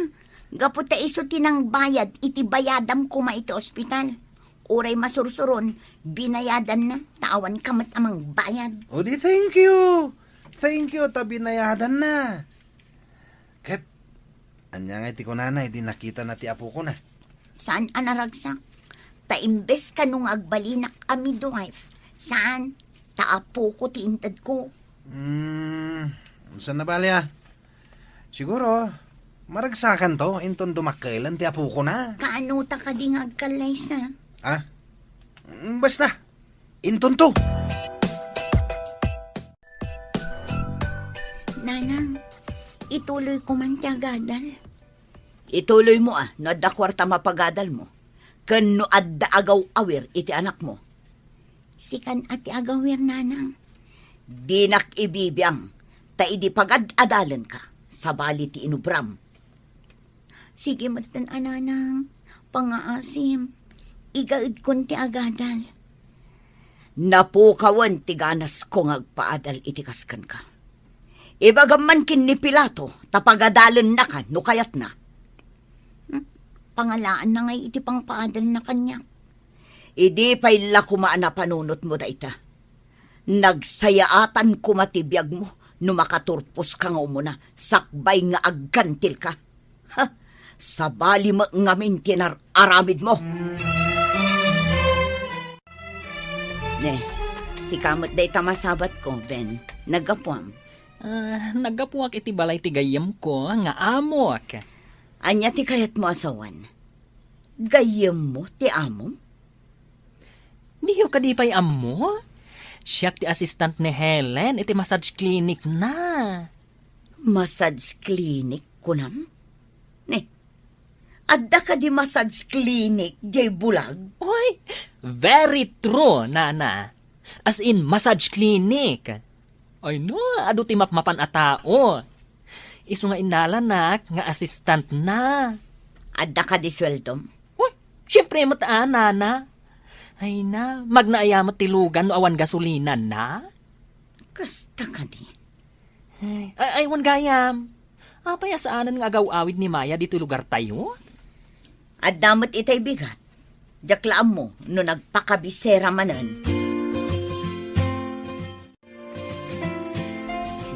Gaputa iso tinang bayad iti bayadam ko ma iti ospital. Uray masursuron, binayadan na. Tawan kamat amang bayad. O di thank you. Thank you, ta binayadan na. Kat, anya nga iti ko nanay, di nakita na ti apo ko na. Saan anaragsak? Ta imbes ka nung agbalinak ami wife. Saan? Ta apo ko ti intad ko. Saan na bali Siguro, maragsakan to, inton dumakailan, ti apo ko na. Kaano ta ka di ngagkalay sa? Basta, inton to. Nanang, ituloy ko man ti agadal. Ituloy mo nadda kwarta mapagadal mo. Kano adda agaw awir iti anak mo. Sikan ati agawir, nanang. Dinak ibibiyang, ta idi pagad-adalan ka, sa bali ti inubram. Sige matan ananang, pangaasim, igaid kon ti agadal. Napukawan ti ganas kong agpaadal iti kaskan ka. Ibagaman kin ni Pilato, tapagadalan na ka, no kayat na. Pangalaan na ngay iti pangpaadal na kanya. Idi pa'y lakumaan na panunot mo da ita. Nagsayaatan ko matibiyag mo no makaturpos ka nga umuna, sakbay nga aggantil ka. Ha, sabali mo ngamin aramid mo. Si kamot day tamasabat ko, Ben. Nagapuam. Nagapuak iti balay ti gayam ko, nga amok. Anya ti kayat mo asawan? Gayam mo ti amom? Niyo kadipay amo? Siyak ti assistant ni Helen, iti massage clinic na. Massage clinic kunam? Adda ka di massage clinic, jay bulag? Oy, very true, nana. As in, massage clinic. Ay no, adu ti mapmapan a tao. Isu nga inalanak, nga assistant na. Adda ka di sweldo? Uy, syempre mataan, nana. Ay na, magnaayamot tilugan no awan gasolinan na. Kasta ka di? Ay, wan gayam. Apay asaanan nga agaw-awid ni Maya dito lugar tayo? At damot itay bigat. Jaklaan mo no nagpakabisera manan.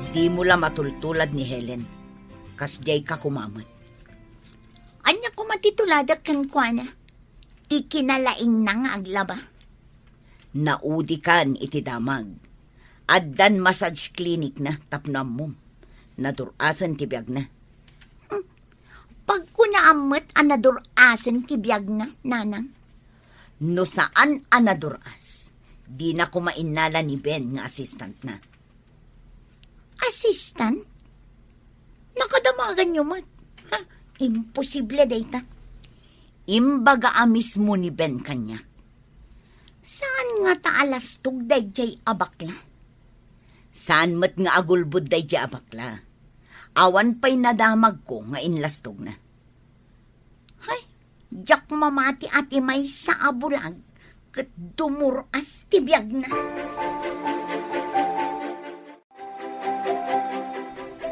Di mo la matultulad ni Helen. Kas jay ka kumamot. Anya ko matituladak kan kwa na? Ti kinalaing na nga aglaba. Naudi kan iti damag. Addan massage clinic na tapnam mo. Nadurasan ti biyag na. Pag ko naamot anadurasan ti biyag na, nanang. No saan anaduras? Di na ko mainala ni Ben nga assistant na. Assistant? Nakadamagan nyo mat. Imposible data. Imbaga mismo ni Ben kanya. Saan nga taalastog day jay abakla? Saan mat nga agulbud day jay abakla? Awan pa'y nadamag ko nga inlastog na. Hay, jak mamati ati may sa abulag kat dumuras tibiyag na.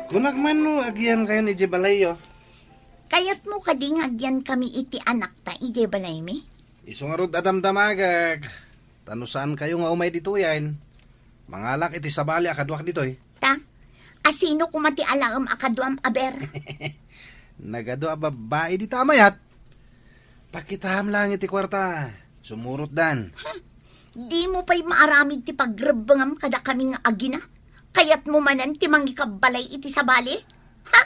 Kunak man no, agyan kayo ni Jebalayo. Kayat mo kading agyan kami iti anak ta, ije balay mi? Isungarod adamdamagag. Tanusaan kayo nga umay dito yan. Mangalak iti sabali akadwak ditoy. Ta? Asino kumati alam akaduam aber? Nagado babae di tamayat. Pakitaham lang iti kwarta. Sumurot dan. Di mo pa'y maaramid ti pagrebangam kada kami nga agina? Kayat mo manan ti mangikabalay iti sabali? Ha?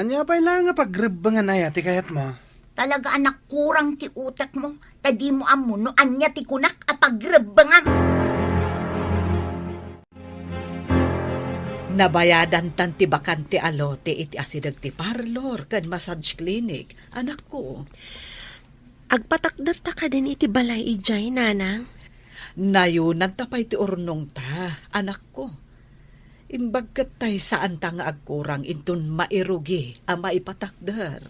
Anya pa'y lang nga pagrebangan na ti kayat mo? Talaga anak kurang ti utak mo. Tadi mo amo no anya ti kunak a pagrebangam. Nabayadan tan ti bakante alote iti asidag ti parlor kan massage clinic. Anak ko. Agpatakder ta ka din iti balay ijay, nanang. Nayunan tapay ti urnong ta, anak ko. Imbagkat tay saan ta nga agkurang intun mairugi a maipatakder.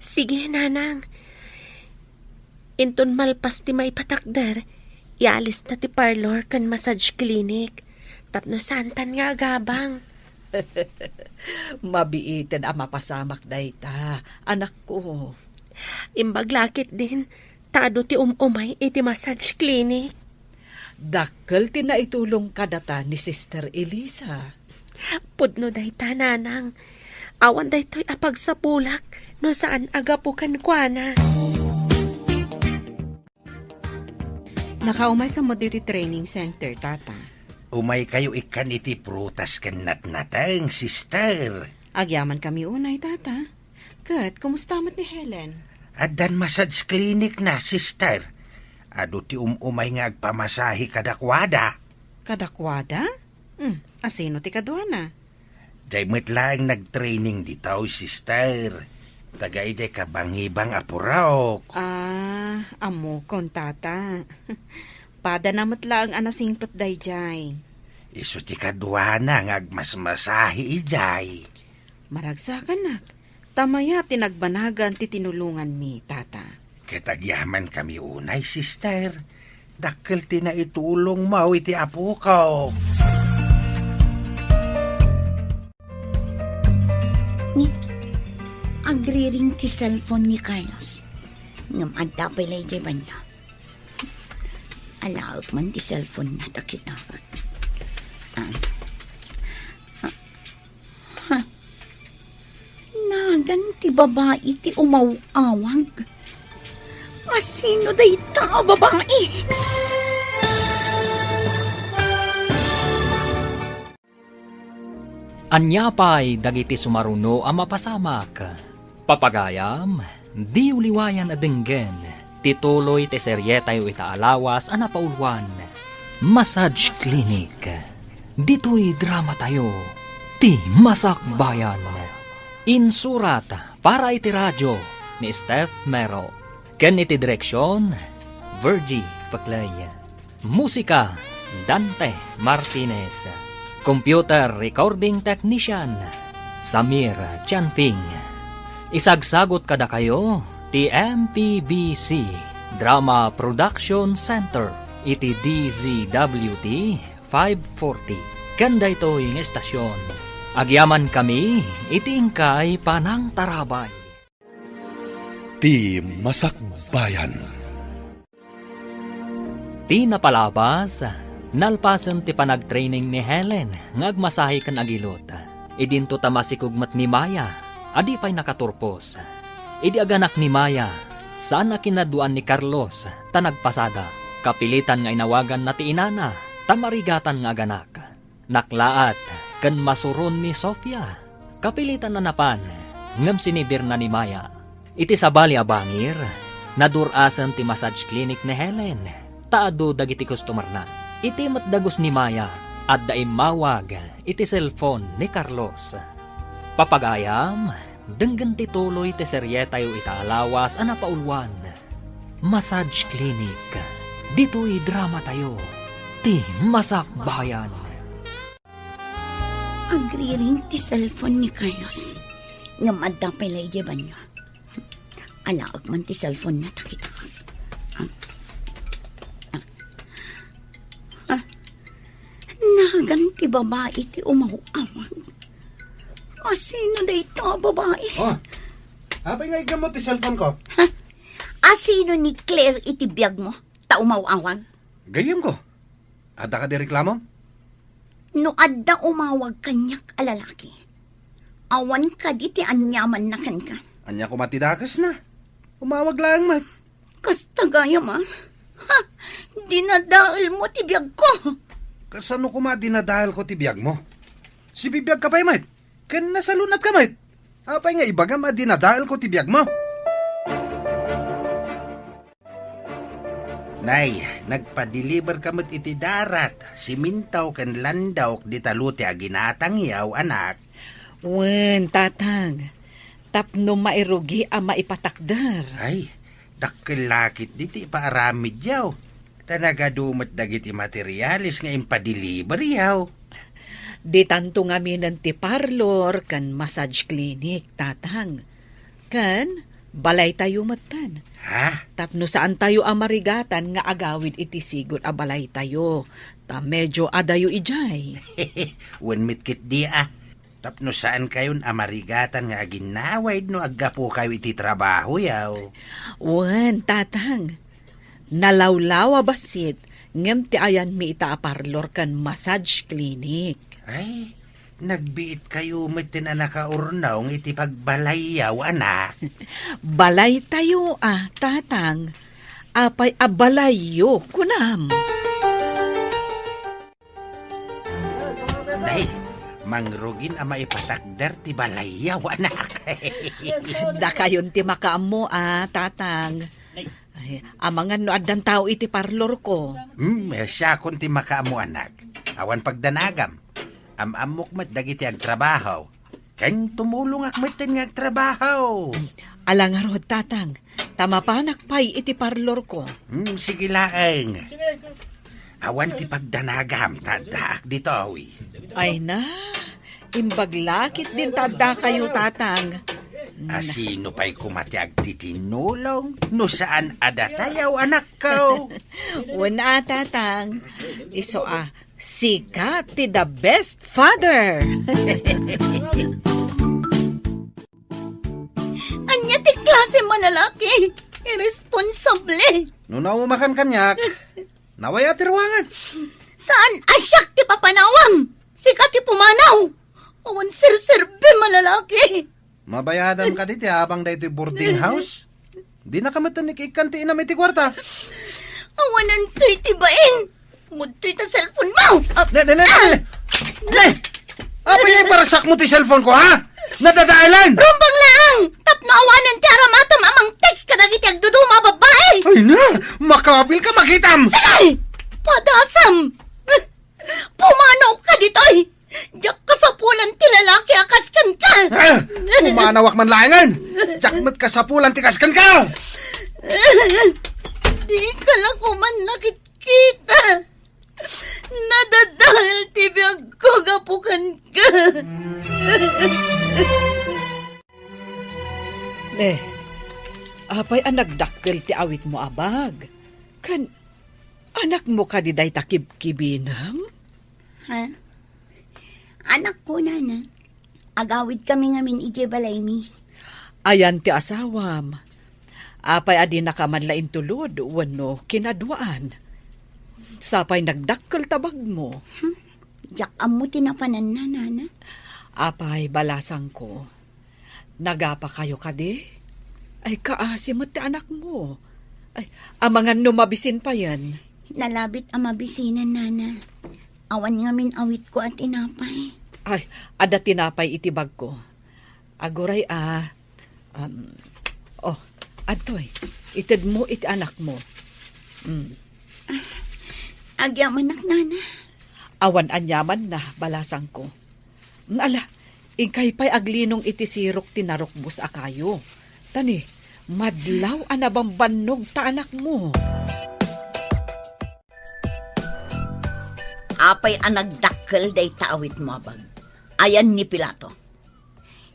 Sige, nanang. Intun malpas ti maipatakder, ialis na ti parlor kan massage clinic. Tapno santan nga agabang. Mabiitin ang mapasamak dayta, anak ko. Imbaglakit din, tado ti umay iti massage clinic. Dakkel ti naitulong kadata ni Sister Elisa. Pudno dayta, nanang. Awan daytoy apagsapulak no saan agapukan kwa na. Nakaumay ka mo dito training center, tata. Umay kayo ikan iti prutas ken natnatang, sister. Agyaman kami unay, tata. Kat, kumusta mat ni Helen? Addan massage clinic na, sister. Ado ti umay nga agpamasahi kadakwada. Kadakwada? Asino ti kadwana? Day mo't lang nag-training ditaw, sister. Tagay day kabangibang apuraok. Amo kon, tata. Pada namat lang anasingpot day jay. Isu ti kadwana nga agmasmasahi ijay. Maragsakan nak. Tamaya tinagbanagan ti tinulungan mi, tata. Katagyaman kami unay, sister. Dakkel ti na itulong mo iti apo ko. Agriring ti cellphone ni Carlos. Ngam adda pa ilay jay ba niya? Alaot man ti cellphone na takita. Nagan ti babae ti umawawag. Asino day ta babae? Anyapay dagiti sumaruno a mapasamak. Papagayam, di uliwayan adenggen. Tituloy ti serye tayo itaalawas a napaulwan. Massage Clinic. Dito'y drama tayo. Ti Masakbayan. Insurat para iti radyo ni Steph Mero. Ken iti direksyon, Virgie Paclay. Musika, Dante Martinez. Computer Recording Technician, Samir Chanfing. Isagsagot kada kayo, ti MPBC Drama Production Center, iti DZWT 540. Kanda ito'y ng estasyon. Agyaman kami, iti ingkay panang tarabay. Ti Masakbayan. Ti napalabas, nalpasan ti panag-training ni Helen, ngagmasahe kan agilot. Idinto tamasikugmat ni Maya, adi pa'y nakaturpos. Idi aganak ni Maya, saan na kinaduan ni Carlos, tanagpasada. Kapilitan nga inawagan na ti inana, tamarigatan nga aganak. Naklaat, kan masuron ni Sofia. Kapilitan na napan, ngam sinidir na ni Maya. Iti sabali abangir, nadurasan ti massage clinic ni Helen. Taado dagiti customer na. Iti matdagos ni Maya at daim mawag iti cellphone ni Carlos. Papagayam, denggan ti tuloy ti serye tayo itaalawas a napaulwan. Massage Clinic. Dito'y drama tayo. Ti Masakbayan. Agriring ti cellphone ni Carlos. Nga madang palayaban niya. Alaag man ti cellphone na takita. Nagan ti babae ti umawawag. Asino day ito babae? Oh, abay nga igamot ti cellphone ko. Asino ni Claire iti biyag mo? Ta umawawag? Gayam ko. Ada ka di reklamo? No adda umawag kanyak alalaki. Awan ka di ti anyaman na kan ka. Anya ko matidakas na. Umawag lang mat. Kasta gaya ma. Ha! Dinadaal mo ti biyag ko. Kasano ko dinadahal ko ti biyag mo? Si bibiyag ka pa'y mat. Kan nasa lunat ka mat. Apay nga ibaga dinadahal ko ti biyag mo. Nay, nagpa-deliver kamot iti darat. Simintaw kan landaw di taluti aginatang yaw, anak. Wen, tatang. Tapno mairugi ang maipatakdar. Ay, dakilakit diti paaramid yaw. Tanagadumat dagiti materialis nga impa-deliver yaw. Di tanto nga minan ti parlor kan massage clinic, tatang. Kan, balay tayo matan. Ha? Tapno saan tayo amarigatan nga agawid iti sigot a balay tayo. Ta medyo adayo ijay. Wen mitkit di Tapno saan kayon amarigatan nga aginawid no aggapo kayo iti trabaho yaw. Wen, tatang. Nalawlawa basit ngem ti ayan mi ita a parlor kan massage clinic. Ay, nagbiit kayo metin na nakaurnaw ng iti pagbalay yaw, anak. Balay tayo tatang. Apay abalayo kunam. Nay, mangrugin ang maipatakder ti balay yaw, anak. Da kayon ti makaam tatang. Ay, amangan no addan tao iti parlor ko. Siya kun ti makaamo, anak. Awan pagdanagam. Amok mat dagiti agtrabaho. Ken tumulong akmaten nga agtrabaho. Alangarod, tatang. Tamapanak pay iti parlor ko. Sige laeng. Awan ti pagdanagam, tadaak dito, awi. Ay na, imbaglakit din tada kayo, tatang. Asino pa'y kumati agtitinulong? No saan adatayaw, anak ko? Wala, tatang. Iso sikat ti the best father. Anya ti klase malalaki. Irresponsable. No naumakan kanyak. Naway ati ruangan. Saan asyak ti papanawang? Sikat ti pumanaw. Awan sir-serbe malalaki. Mabayadan ka diti habang da ito'y boarding house. Di na kamatanik ikanti na may ti kwarta. Awanan kay tibain. Muto'y ta cellphone mo. Apa yung parasak mo ti cellphone ko, ha? Nadadailan! Rumbang lang! Tapno awanan ti aramatam amang text kadagiti agduduma babae. Ay na! Makabil ka makitam! Salay! Padasam! Pumanaw ka ditoy! Diyak ka sa pulan ti lalaki akaskan ka! Pumanawak man layangan! Diyak ka sa pulan ti kaskan ka! Di ka lang kuman nakikita! Nadadahil ti biyag ko gapukan ka! Apay ang nagdakkel ti awit mo abag. Kan, anak mo ka di day takib-kibinam? Ha? Anak ko, nana. Agawid kami ngamin ije balay mi. Ayan ti asawam. Apay adi nakamanlain tulod, wano kinadwaan. Sapay nagdakkel tabag mo. Diyak amo tinapanan na, nana. Apay balasang ko. Nagapa kayo kadi? Ay kaasimot ti anak mo. Ay, amangan numabisin pa yan. Nalabit ang mabisinan, nana. Awan ngamin awit ko at tinapay. Ay, ada tinapay itibag ko. Aguray Adoy, itid mo iti anak mo. Agyaman nana. Awan anyaman na, balasang ko. Ala, ikay pa'y aglinong iti sirok tinarokbus akayo. Tani, madlaw anabang bannog ta anak mo. Apay ang nagdakkel day taawit mo abag. Ayan ni Pilato.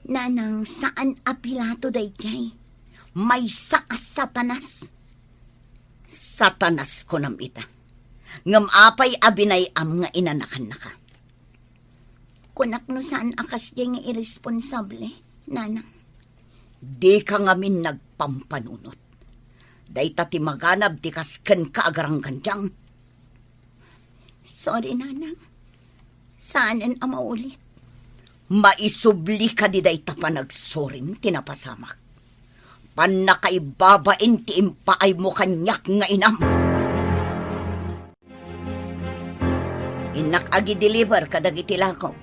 Nanang, saan a Pilato day jay? May saas satanas. Satanas ko nam ita. Ngam apay abinay am nga inanakan na ka. Kunak no saan akas jay nga irresponsable, nanang. Di ka ngamin nagpampanunot. Day tati maganab di kasken ka agarang kanjang. Sorry, nanang. Saanin ang maulit? Maisubli ka di day tapa nagsoring tinapasamak. Panakaibabain ti impaay mo kanyak nga inam. Inak agi deliver kadagiti lako.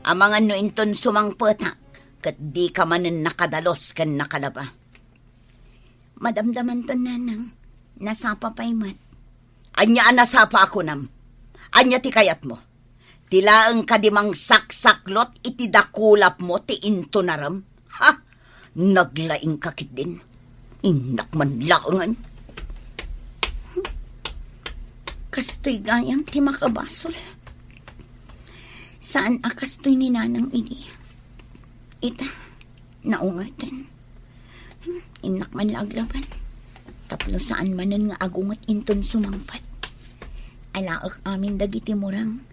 Amangan no inton sumangpetak kat di ka manen nakadalos kan nakalaba. Madamdaman to, nanang. Nasapa pa'y mat. Anya nasapa ako nam. Anya ti kayat mo. Tilaang kadimang saksaklot iti dakulap mo ti into naram. Ha? Naglaing kakit din. Inak man laangan. Kastoy gayam ti makabasol. Saan akastoy ni nanang ini? Ita, naungatan. Inak man laglaban. Tapno saan manan nga agungat inton sumangpat. Alaak amin dagiti murang.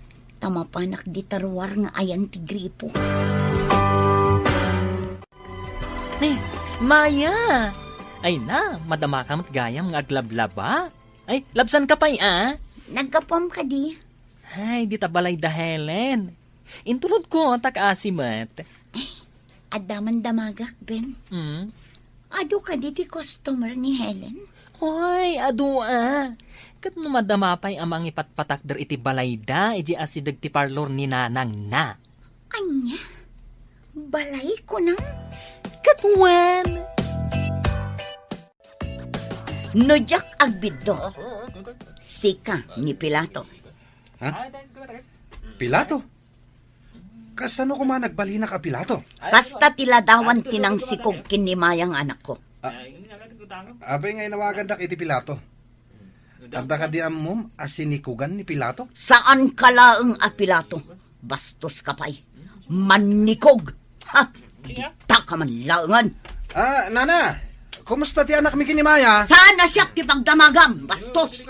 Tamapanak di tarwar nga ayan ti gripo. Maya! Ay na, madama ka matgayam nga aglablaba. Ay, labsan ka pa'y Nagkapom ka di. Ay, di tabalay da Helen. Intulod ko, tak-asimat. Adaman damagak, Ben. Ado ka di ti customer ni Helen? Hoy, ado Kat no madama pa'y amang ipatpatak der iti balay da, iji asidag ti parlor ni nanang na. Anya? Balay ko nang? Katwan! Nojak agbiddo. Sika ni Pilato. Ha? Pilato? Kasano ko man nagbalinak a Pilato? Kasta tiladawan tinang sikog kinimayang anak ko. Abay ngay nawagan dak iti Pilato. Anda ka di amom asinikugan ni Pilato? Saan kalaang a Pilato? Bastos ka pa'y. Manikog! Ha? Kita ka man laangan. Nana, kumusta ti anak mi kinimaya? Saan na siya kipagdamagam, bastos?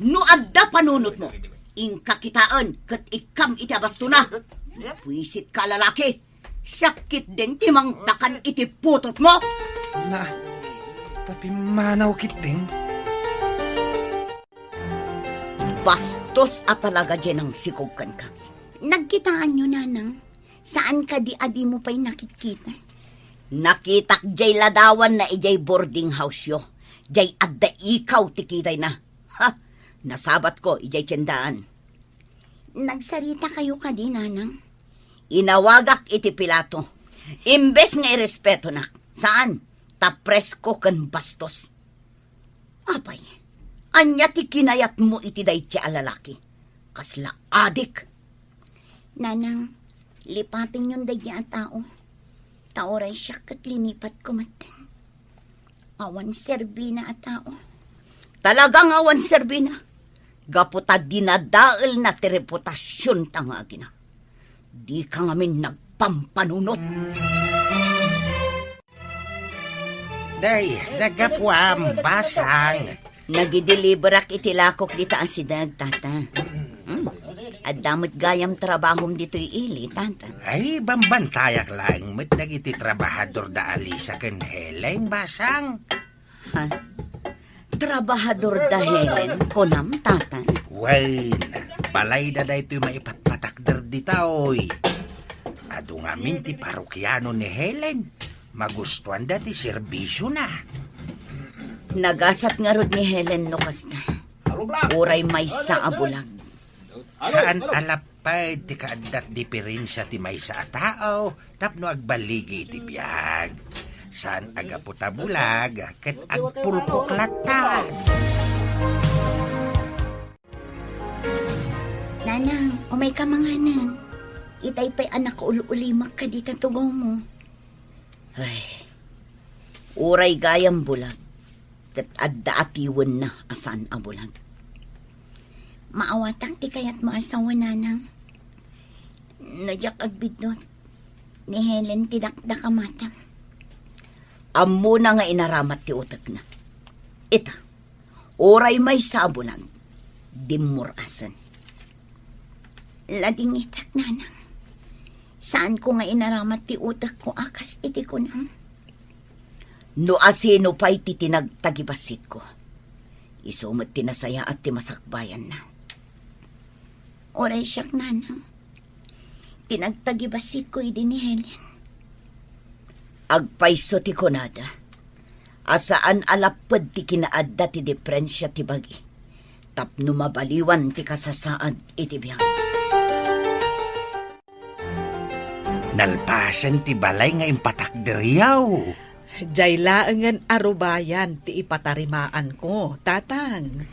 No adda panunot mo. Ingka kitaan, kat ikam iti abasto na. Puisit ka lalaki. Sakit din timang takan iti putot mo. Na, tapi manaw kit din. Bastos at talaga dyan ang sikugkan ka. Nagkitaan nyo, nanang. Saan ka di adi mo pa'y nakikita? Nakitak jay ladawan na ijay boarding house yo. Jay adda ikaw tikitay na. Ha, nasabat ko ijay tiyandaan. Nagsarita kayo ka di, nanang. Inawagak iti Pilato. Imbes nga irespeto na. Saan? Tapresko kan bastos. Apay, anya ti kinayat mo iti day ti alalaki. Kasla adik. Nanang, lipatin yung daya at tao. Taoray siya kat linipat kumatan. Awan serbina at tao. Talagang awan serbina. Gaputa dinadaal na ti reputasyon tangagi na. Di ka ngamin nagpampanunot. Day, nagapwam, basang. Nagideliberak itilakok dita ang sinag, tata. At damot gayam trabahom dito ili, tata. Ay, bambantayak lang. Mat nagiti trabahador da Alisa ken Helen, basang. Ha? Trabahador da Helen, kunam, tata. Wain, balay da ito'y maipatpatakder dita, oy. Ado ngamin ti parokyano ni Helen. Magustuhan dati serbisyo na. Nagasat nga rod ni Helen no kasta. Uray may sa abulag. Saan alapay ti kaadat diferensya ti may sa tao tapno agbaligi ti biyag. Saan agaputa bulag ket agpulkok latan. Nanang, umay ka manganan. Itay pa'y anak ko ululimak ka di tatugong mo. Ay, uray gayam bulag. Kat adda atiwan na asan ang bulag. Maawatak ti kayat mo asawa, nanang. Nadyak agbidot. Ni Helen tidakda ka mata. Amo na nga inaramat ti utak na. Ita, oray may sa bulag. Dimurasan. Lading itak, nanang. Saan ko nga inaramat ti utak ko akas iti ko nang? No asino pa'y titinagtagibasit ko. Isumat tinasaya at timasakbayan na. Oray siyak, nanang. Tinagtagibasit ko idi ni Helen. Agpaiso ti konada. Asaan alapad ti kinaadda ti diferensya ti bagi. Tapno mabaliwan ti kasasaad iti biyang. Nalpasan ti balay nga impatakderiyaw. Jay laangan arubayan ti ipatarimaan ko, tatang.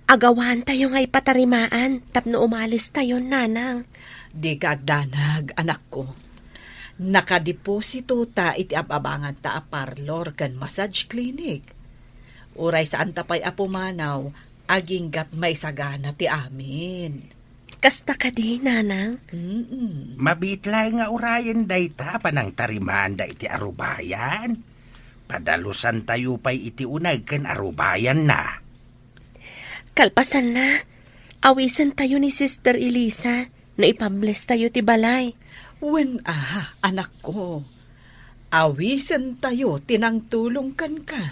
Agawan tayo nga ipatarimaan, tapno umalis tayo, nanang. Di kagdanag, anak ko. Nakadeposito ta iti ababangan ta a parlor kan massage clinic. Uray saan tapay apumanaw, aging gat may sagana ti amin. Kasta ka di, nanang? Mabitlay nga urayan dayta panang tarimaan da iti arubayan. Padalusan tayo pa'y iti unag ken arubayan na. Kalpasan na. Awisan tayo ni Sister Elisa na ipables tayo ti balay. Wen anak ko. Awisan tayo tinangtulong kan ka.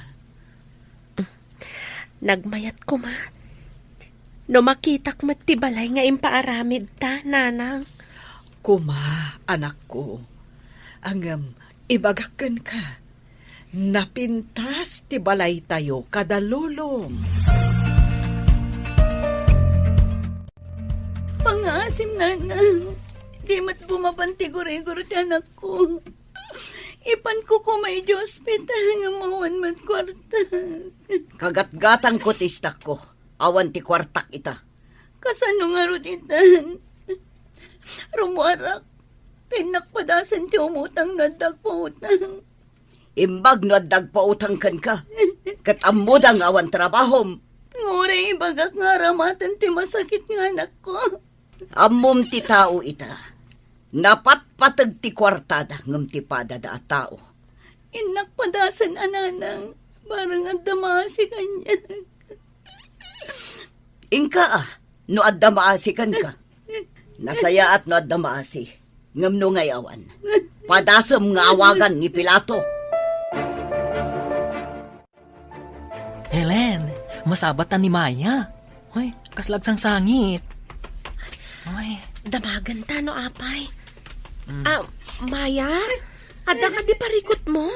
Nagmayat ko, ma. No makitak mat ti balay nga impaaramid ta, nanang. Kuma, anak ko. Angam, ibagakan ka. Napintas ti balay tayo kadalulong. Pangasim, nanang. Di mat bumapantigure-gure ti anak ko. Ipan ko kumay di ospital nga mawan mat kwarta. Kagat-gatang ko tistak ko. Awan ti kwartak ita. Kasano nga ruditan? Rumuarak. Tinakpadasan ti umutang nadag pautang. Imbag no adag pautang kan ka. Kat amudang awan trabahom. Nguray ibagak nga ramatan ti masakit nga anak ko. Amom ti tao ita. Napatpatag ti kwartada ngam ti padada a tao. Inakpadasan ananang. Barang adamasi kanya. Ingka no adda maasikan ka. Nasaya at no adda maasi. Ngam no ngayawan. Padasam nga awagan ni Pilato. Helen, masabatan ni Maya. Hoy, kaslagsang sangit. Ay. Damagan ta no, apay. Maya? Ada ka di parikot mo?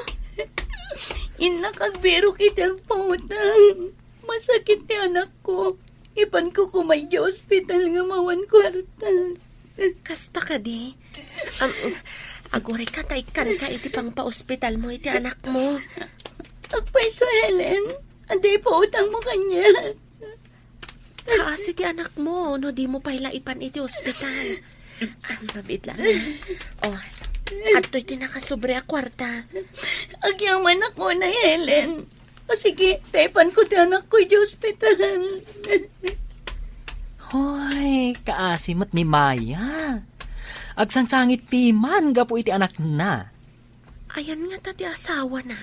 Inakagbiro kitang pautang. Masakit ti anak ko. Ipan ko kumay di ospital nga mawan kwarta. Kasta ka di. Agoray ka, taikan ka iti pang pa-ospital mo iti anak mo. Agpay so Helen, anday pautang mo kanya. Kaasi ti anak mo, no di mo pailaipan iti ospital. Mabit lang. Adto'y tinakasobre a kwarta. Agyaman ako na, Helen. O sige, taipan ko ti anak ko di ospital. Hoy, kaasimat ni Maya. Agsangsangit piman, gapo iti anak na. Ayan nga tati asawa na.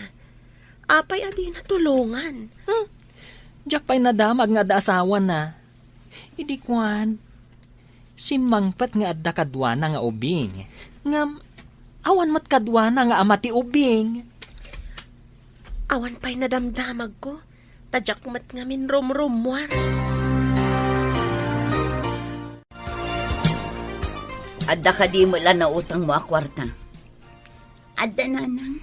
Apay adi na tulungan. Diyak pa'y nadamag nga da asawa na. Idi kwan, si mangpat nga adda kadwana nga ubing. Nga, awan mat kadwana nga amati ubing. Awan pa'y nadamdamag ko. Tadyak mat nga min rom-romwar. Adda ka di mo lang na utang mo a kwarta. Adda nanang,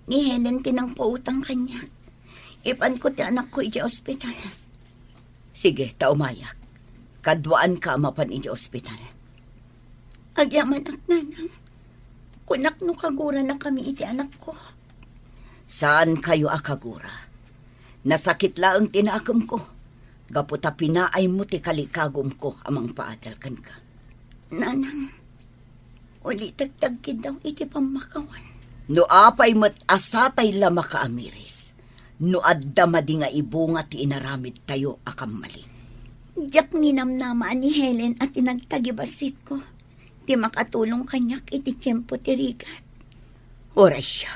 ni Helen tinang pautang kanya. Ipan ko ti anak ko iti ospital. Sige, taumayak. Kadwaan ka mapan iti ospital. Agyaman ak nanang, kunak no kagura na kami iti anak ko. Saan kayo akagura? Nasakit laang tinaakam ko. Gaputa pinaay mo ti kalikagom ko amang paadalkan ka. Nanang, uli tagtagkid daw iti pamakawan. No apay mat asatay lama ka amiris. No adda madi nga ibunga ti inaramid tayo akam mali. Diyak ninamnamaan ni Helen at tinagtagibasit ko. Di makatulong kanyak iti tiyempo ti rigat. Oray siya.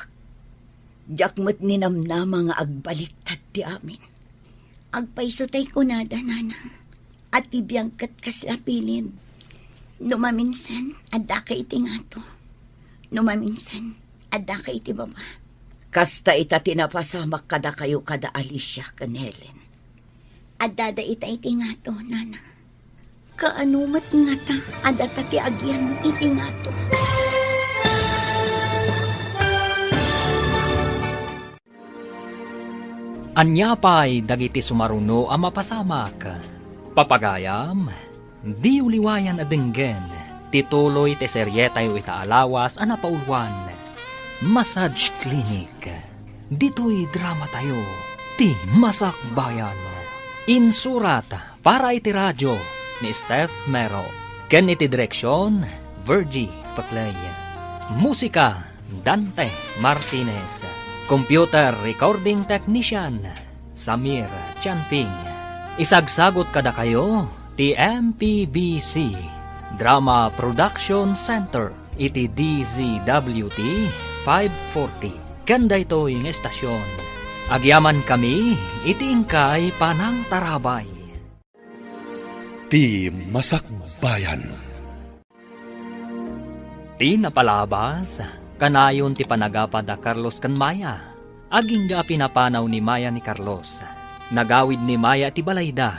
Diyak mat ninamnama nga agbaliktad ti amin. Agpaisutay ko nada, nanang. At ibiyangkat kaslapilin. Numaminsan, adda ka iti ngato. Numaminsan, adda ka iti baba. Kasta ita tinapasamak kada kayo kada Alicia kan Helen. Adda da ita iti ngato, nanang. Kaanumat nga ta, adda ta ti agyan iti ngato. Anyapay dagiti sumaruno a mapasamak. Papagayam, di uliwayan adenggen, tituloy te seryetay o itaalawas a napaulwan. Massage Clinic, dito'y drama tayo, ti Masakbayan. Insurat para iti radyo ni Steph Mero. Ken iti direksyon, Virgie Paclay. Musika, Dante Martinez. Computer Recording Technician, Samir Chanping. Isagsagot kada kayo, ti MPBC Drama Production Center, iti DZWT 540. Kanda ito yung estasyon. Agyaman kami, iti ingkay panang tarabay. Ti Masakbayan. Ti napalabas, kanayon ti panagapad a Carlos kan Maya. Aging ga pinapanaw ni Maya ni Carlos. Nagawid ni Maya ti balayda,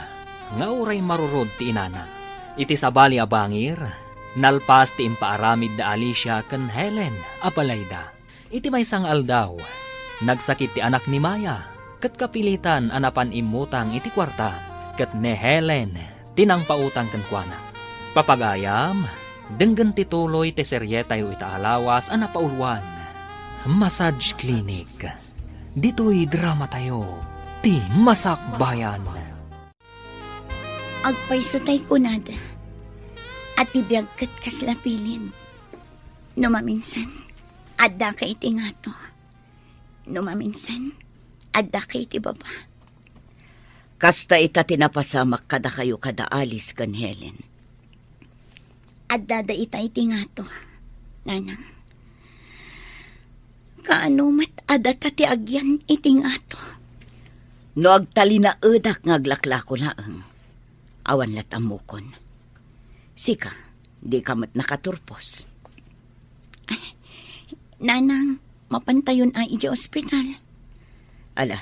nga uray marurod ti inana. Iti sabali a bangir, nalpas ti impaaramid da Alicia kan Helen a balayda. Iti may sang aldaw, nagsakit ti anak ni Maya, kat kapilitan anapan imutang iti kwarta, kat ne Helen tinang pautang kan kuana. Papagayam, denggan tituloy te seryetay o itaalawas a napaulwan. Massage Clinic, dito'y drama tayo, ti Masakbayan. Agpaisutay ko nada, at ibiyagkat kaslapilin. Numaminsan, adda ka iti ngato. Numaminsan, adda ka iti baba. Kasta ita tinapasamak kada kayo kada alis kan Helen. Adda da ita iti ngato, nanang. Kaano mat adda ta ti agyan iti ngato. No agtali na edak ngaglaklako laeng. Awan latamukon. Sika, di ka mat nakaturpos. Ay, nanang, mapantayon ay iti ospital. Ala,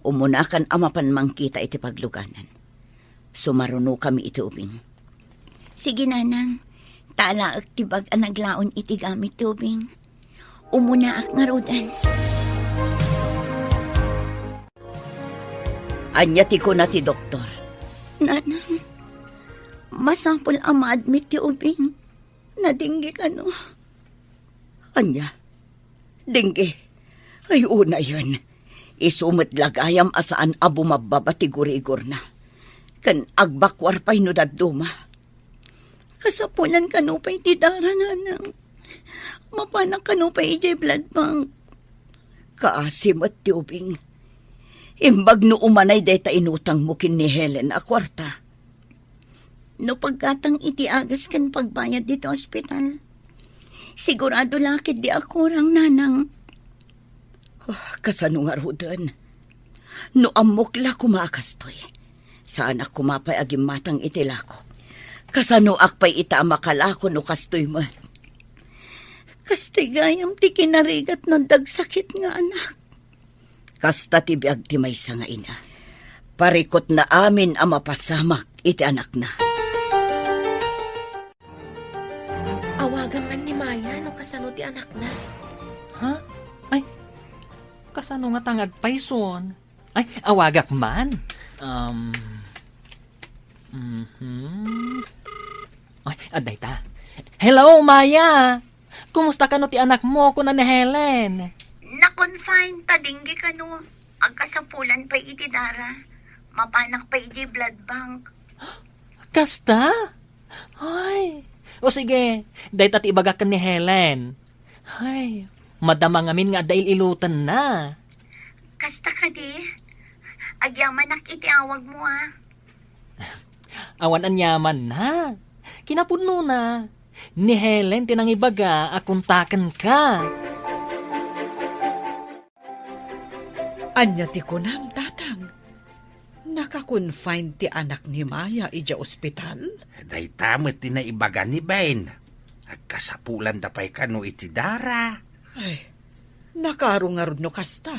umunakan amapan mangkita iti pagluganan. Sumaruno kami iti ubing. Sige, nanang. Talaak tibag ang naglaon iti gamit tubing. Umuna ak nga rodan. Anya ti ko na ti doktor. Nanang, masapol ang ma-admit ti ubing. Nadinggi ka no. Anya? Dingge. Ay, una yan. Isumit lagayam asaan abo mababa ti gurigor na. Kan agbakwar pa'y no daduma. Kasapulan ka no pa'y ti dara, nanang. Mapanak ka no pa'y ijay blood bank. Kaasim at ti ubing. Imbag no umanay deta inutang mo kin ni Helen a kwarta. No pagkatang iti agas kan pagbayad dito ospital. Sigurado lakit di ako rang nanang. Kasano nga rudan. No amokla kumakastoy. Saan ak kumapay agim matang itilako. Kasano akpay ita makalako no kastoy mo. Kastoy gayam ti kinarigat no dagsakit nga anak. Kasta ti biag ti maysa nga ina. Parikot na amin ang mapasamak iti anak na. Awagan man ni Maya no kasano ti anak na. Ha? Ay, kasano nga tangag payson? Ay, awagak man. Ay, aday ta. Hello, Maya! Kumusta ka no ti anak mo kuna ni Helen? Na-confine ta dinggi ka no. Agkasapulan pa iti dara. Mapanak pa iti blood bank. Kasta? Ay, o sige, day tat ibagak ka ni Helen. Ay, madamang amin nga dahil ilutan na. Kasta ka di. Agyaman iti awag mo Awan anyaman na. Kinapudno na. Ni Helen tinang ibaga akuntakan ka. Anya ti kunam, tatang. Nakakonfine ti anak ni Maya ija ospital? Day tamot ti naibaga ni Ben. Agkasapulan dapay ka no iti dara. Ay, nakarungarod no kasta.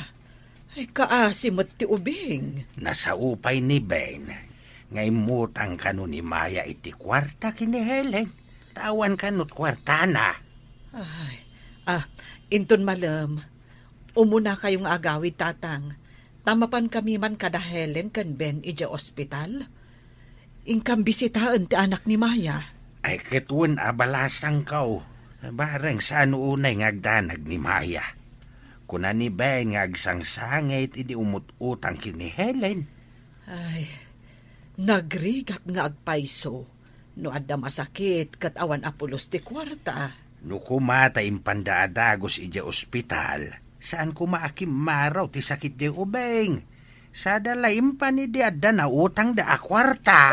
Ay, kaasimot ti ubing. Nasaupay ni Ben. Ngay mutang ka no ni Maya iti kwarta kini Helen. Tawan ka no't kwarta na. Ay, inton malam. Umuna kayong agawid, tatang. Tamapan kami man kada Helen kan Ben ija ospital. Ingkam bisitaan ti anak ni Maya. Ay ketun abalasang kaw. Barang saan unay ngagdanag ni Maya. Kuna ni Ben ngagsangsangit idi umut-utang kini Helen. Ay, nagrigak nga agpayso. No adda masakit kat awan apulos ti kwarta. No kumata impandaadagos ija ospital. Saan kumaakim maraw ti sakit di ubeng? Sa dalaim pa ni di adda na utang da akwarta.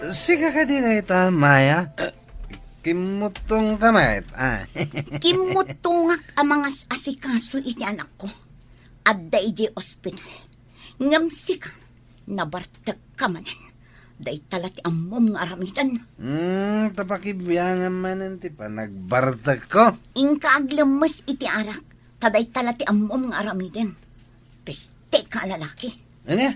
Siga ka din na ita, Maya. Kimutong kamay. Kimutungak ang mga asikaso iti anak ko. Adda iti ospital. Ngamsi ka, nabartag ka manan. Day talati ang mom nga aramidan. Tapakibyangan manan ti pa nagbartag ko. Ingka aglamas iti arak. Taday talati ang mom nga aramidan. Peste ka lalaki. Ano?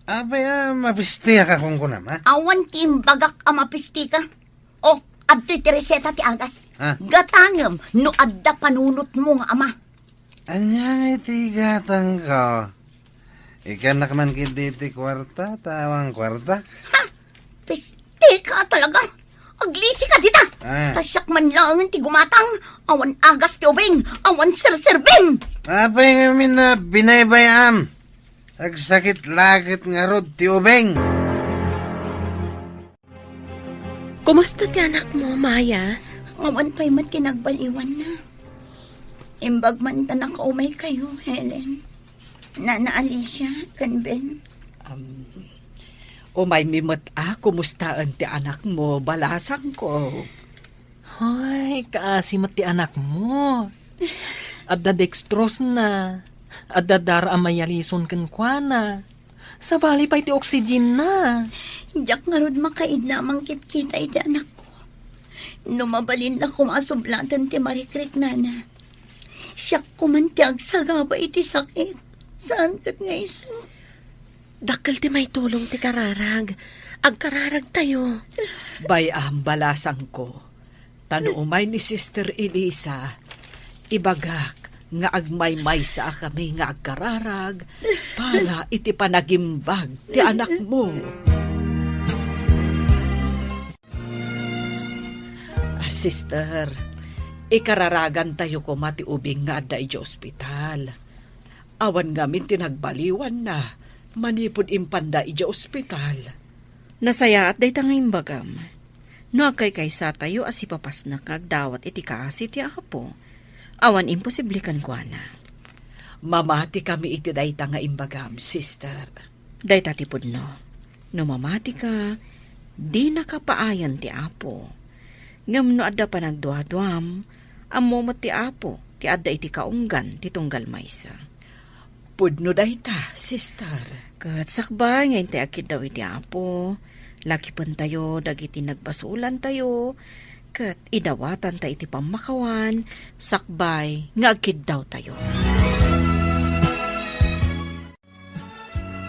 Abay, mapistiya ka kung kunam, ha? Awan ti imbagak ang mapisti ka. O, adto'y ti reseta ti agas. Ha? Gatangam, no adda panunot mo nga ama. Anya iti gatang ko. Ikanak man kiti ti kwarta, tawang kwarta. Ha? Peste ka talaga. Aglisi ka dita. Tasyak man lang ti gumatang. Awan agas ti ubing. Awan sirsirbing. Apay ngamin na binaybayam. Agsakit lakit nga rod ti ubing. Kumusta ti anak mo, Maya? Awan pa'y mat kinagbaliwan na. Imbag man ta nakaumay kayo, Helen. Nana Alicia, kan Ben. Umay mimot kumustaan ti anak mo, balasang ko. Ay, kaasimat ti anak mo. Adda dextrose na. Adda dara amayalison kan kwa. Sa bali pa iti oxygen na. Diyak nga rod makaid namang kitkita iti anak ko. Numabalin na kumasublatan ti Marikrik, nana. Siya kuman ti agsagaba iti sakit. Saan kat nga iso? Dakkel ti may tulong ti kararag. Agkararag tayo. Bayam balasang ko. Tanuumay ni Sister Elisa. Ibagak nga agmay-may sa kami nga agkararag para iti panagimbag ti anak mo. Sister, ikararagan tayo ko mati ubing nga adda iti ospital. Awan ngamin tinagbaliwan na, manipod impanda iti ospital. Nasaya at day tanging bagam. No agkay kaysa tayo as ipapas na kagdawat iti kaasi ti apo. Awan imposible kan kwa na. Mamati kami iti dayta nga imbagam, sister. Dayta tipod no. No mamati ka, di nakapaayan ti apo. Ngam no adda pa nagduaduam, amo mo ti apo, ti adda iti kaunggan, ti tunggal maysa. Pudno dayta, sister. Kat sakbay, ngayon ti akid daw iti apo, laki pan tayo, dagiti nagbasulan tayo, kat idawatan ta iti pamakawan, sakbay, nga akid daw tayo.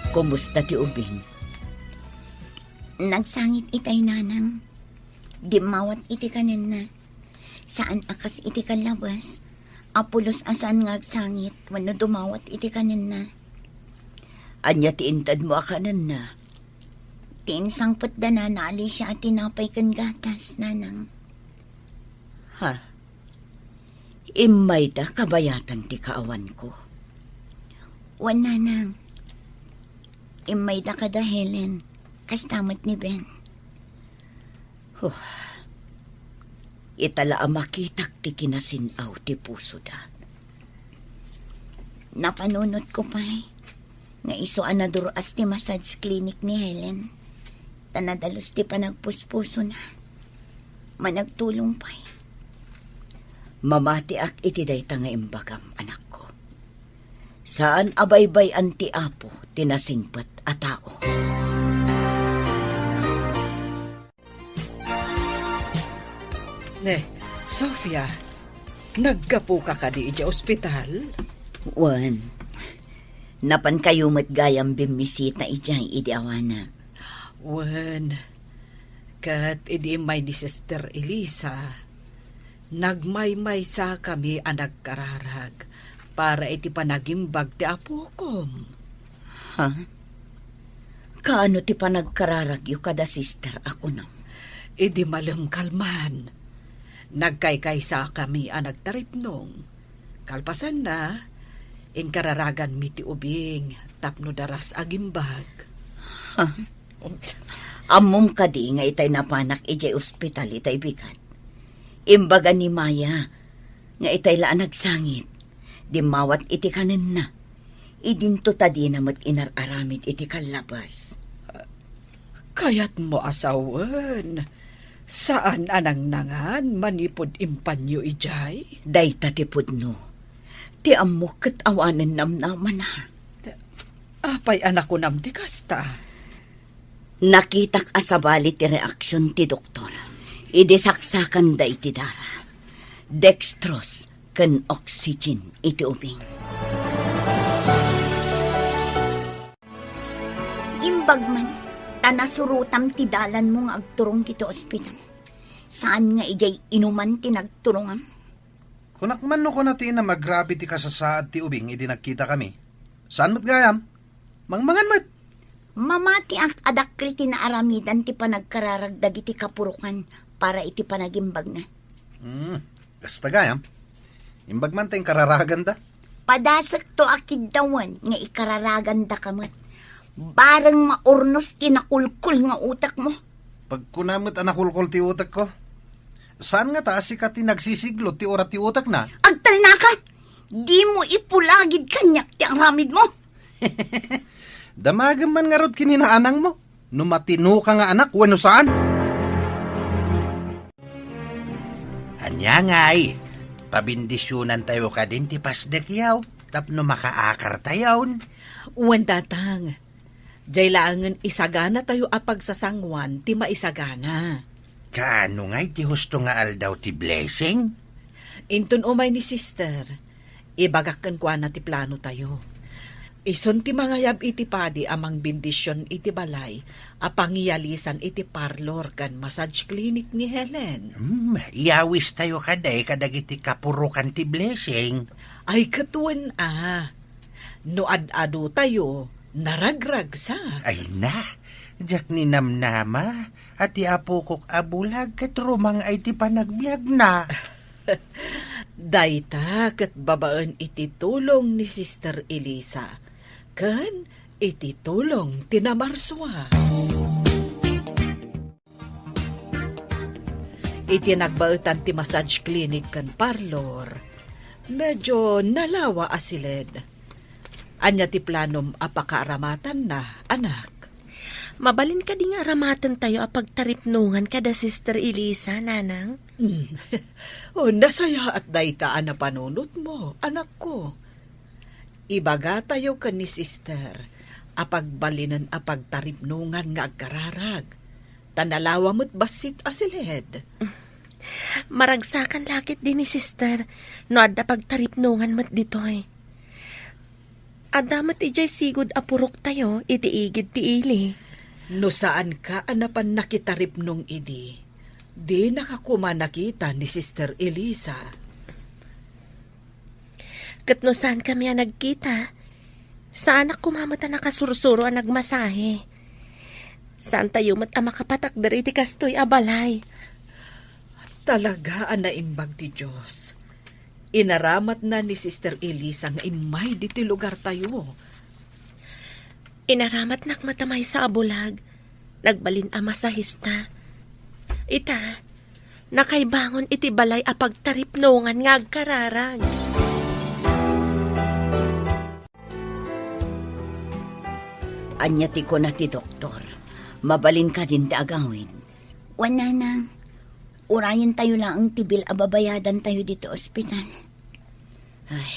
Kumusta ti ubing? Nagsangit itay nanang. Di mawat iti kanin na. Saan akas iti kalabas? Apulos asan nga agsangit, wano dumawat iti kanin na. Anya tiintad mo akanan na. Tiinsangpot da na naali siya at tinapay kan gatas, nanang. Ha? Imay da kabayatan ti kaawan ko. Wan, nanang. Imay da kada Helen, kastamat ni Ben. Itala makitak ti kinasinaw ti puso da. Napanunot ko pa'y nga iso anaduras ti massage clinic ni Helen. Tanadalos ti panagpuspuso na. Managtulong pa'y. Mamati ak iti dayta nga imbagam, anak ko. Saan abaybay anti apo tinasingpat a tao. Sofia, naggapo ka di iti ospital? Wan, napan kayo matgayang bimisita ijay idi awana. Wan, kat idi may ni Sister Elisa, nagmaymay sa kami ang nagkararag para iti panagimbag ti apukom. Ha? Kaano ti panagkararag yu kada sister ako nang? Idi malam kalman. Nagkaykaysa kami ang nagtaripnong. Kalpasan na, inkararagan mi ti ubing, tapno daras agimbag. Ha? Amom ka di nga itay napanak ijay ospital itay bigat. Imbaga ni Maya, nga itay laan nagsangit, di mawat iti kanin na. Idinto tadi na mat inararamid iti kalabas. Kayat mo asawan. Saan anang nangan manipod impanyo ijay? Dayta ti pudno. Ti amok ket awanen namnaman na. Apay anak ko nam ti kasta. Nakitak asabali ti reaksyon ti doktor. Idisaksakan da iti dara. Dextrose ken oxygen iti ubing. Imbagman, tanasurutam ti dalan mo nga agturong kito ospital. Saan nga ijay inuman ti nagturongam? Kunakman no ko natin na maggrabe ti kasasaad ti ubing, idi nagkita kami. Saan mo't gayam? Mangmangan mo't. Mamati ang adakkel ti naaramidan ti panagkararagdag iti kapurukan para iti panagimbag na. Kasta gayam. Imbag man tayong kararagan da. Padasak to akid dawan nga ikararagan da kamat. Barang maurnos tinakulkul nga utak mo. Pag kunamot anakulkol ti utak ko, saan nga taas ka ti nagsisiglo ti orat ti utak na? Agtal na ka! Di mo ipulagid kanyak ti ang ramid mo. Damagan man nga rod kininaanang mo. Numatino ka nga anak, wano saan? Anya ngay, pabindisyonan tayo ka din ti pasdekyaw, tapno makaakar tayon. Uwan datang. Jay laangan isagana tayo apag sasangwan ti maisagana. Kaano ngay ti husto nga aldaw ti blessing? Inton umay ni sister, Ibagakan ko na ti plano tayo. Ison ti mangayab iti padi amang bindisyon iti balay, apangiyalisan iti parlor kan massage clinic ni Helen. Iawis tayo kaday kadag iti kapurukan ti blessing. Ay katuan no ad-ado tayo, naragragsak. Ay na, jak ni namnama, at iapukok abulag kat rumang ay ti panagbiag na. Dayta kat babaan iti tulong ni Sister Elisa. Kan iti tulong tinamarswa. Iti nagbaetan ti massage clinic kan parlor. Medyo nalawa asiled. Anya ti planom apakaaramatan na, anak. Mabalin ka di nga aramatan tayo apagtaripnungan kada Sister Elisa, nanang. Nasaya at daytaan na panunot mo, anak ko. Ibaga tayo ka ni Sister, apagbalinan apagtaripnungan nga agkararag. Tanalawa mo't basit asilid. Maragsakan lakit din ni Sister, no adda pagtaripnungan mo't ditoy. Adamat ijay sigod apurok tayo, itiigid ti ili. No saan ka anapan nakitaripnong idi, di nakakuma nakita ni Sister Elisa. Kat no saan kami nagkita, saan ako mamata nakasursuro ang nagmasahe. Saan tayo makapatak dari ti kastoy abalay. Talaga ang naimbag ti Diyos. Inaramat na ni Sister Elisa nga imay di ti lugar tayo. Inaramat nak matamay sa abulag, nagbalin ang masahista. Ita, nakaibangon iti balay apagtaripnungan nga agkararag. Anyati ko na ti doktor. Mabalin ka din ti agawin. Wala na. Urayan tayo lang ang tibil ababayadan tayo dito ospital. Ay,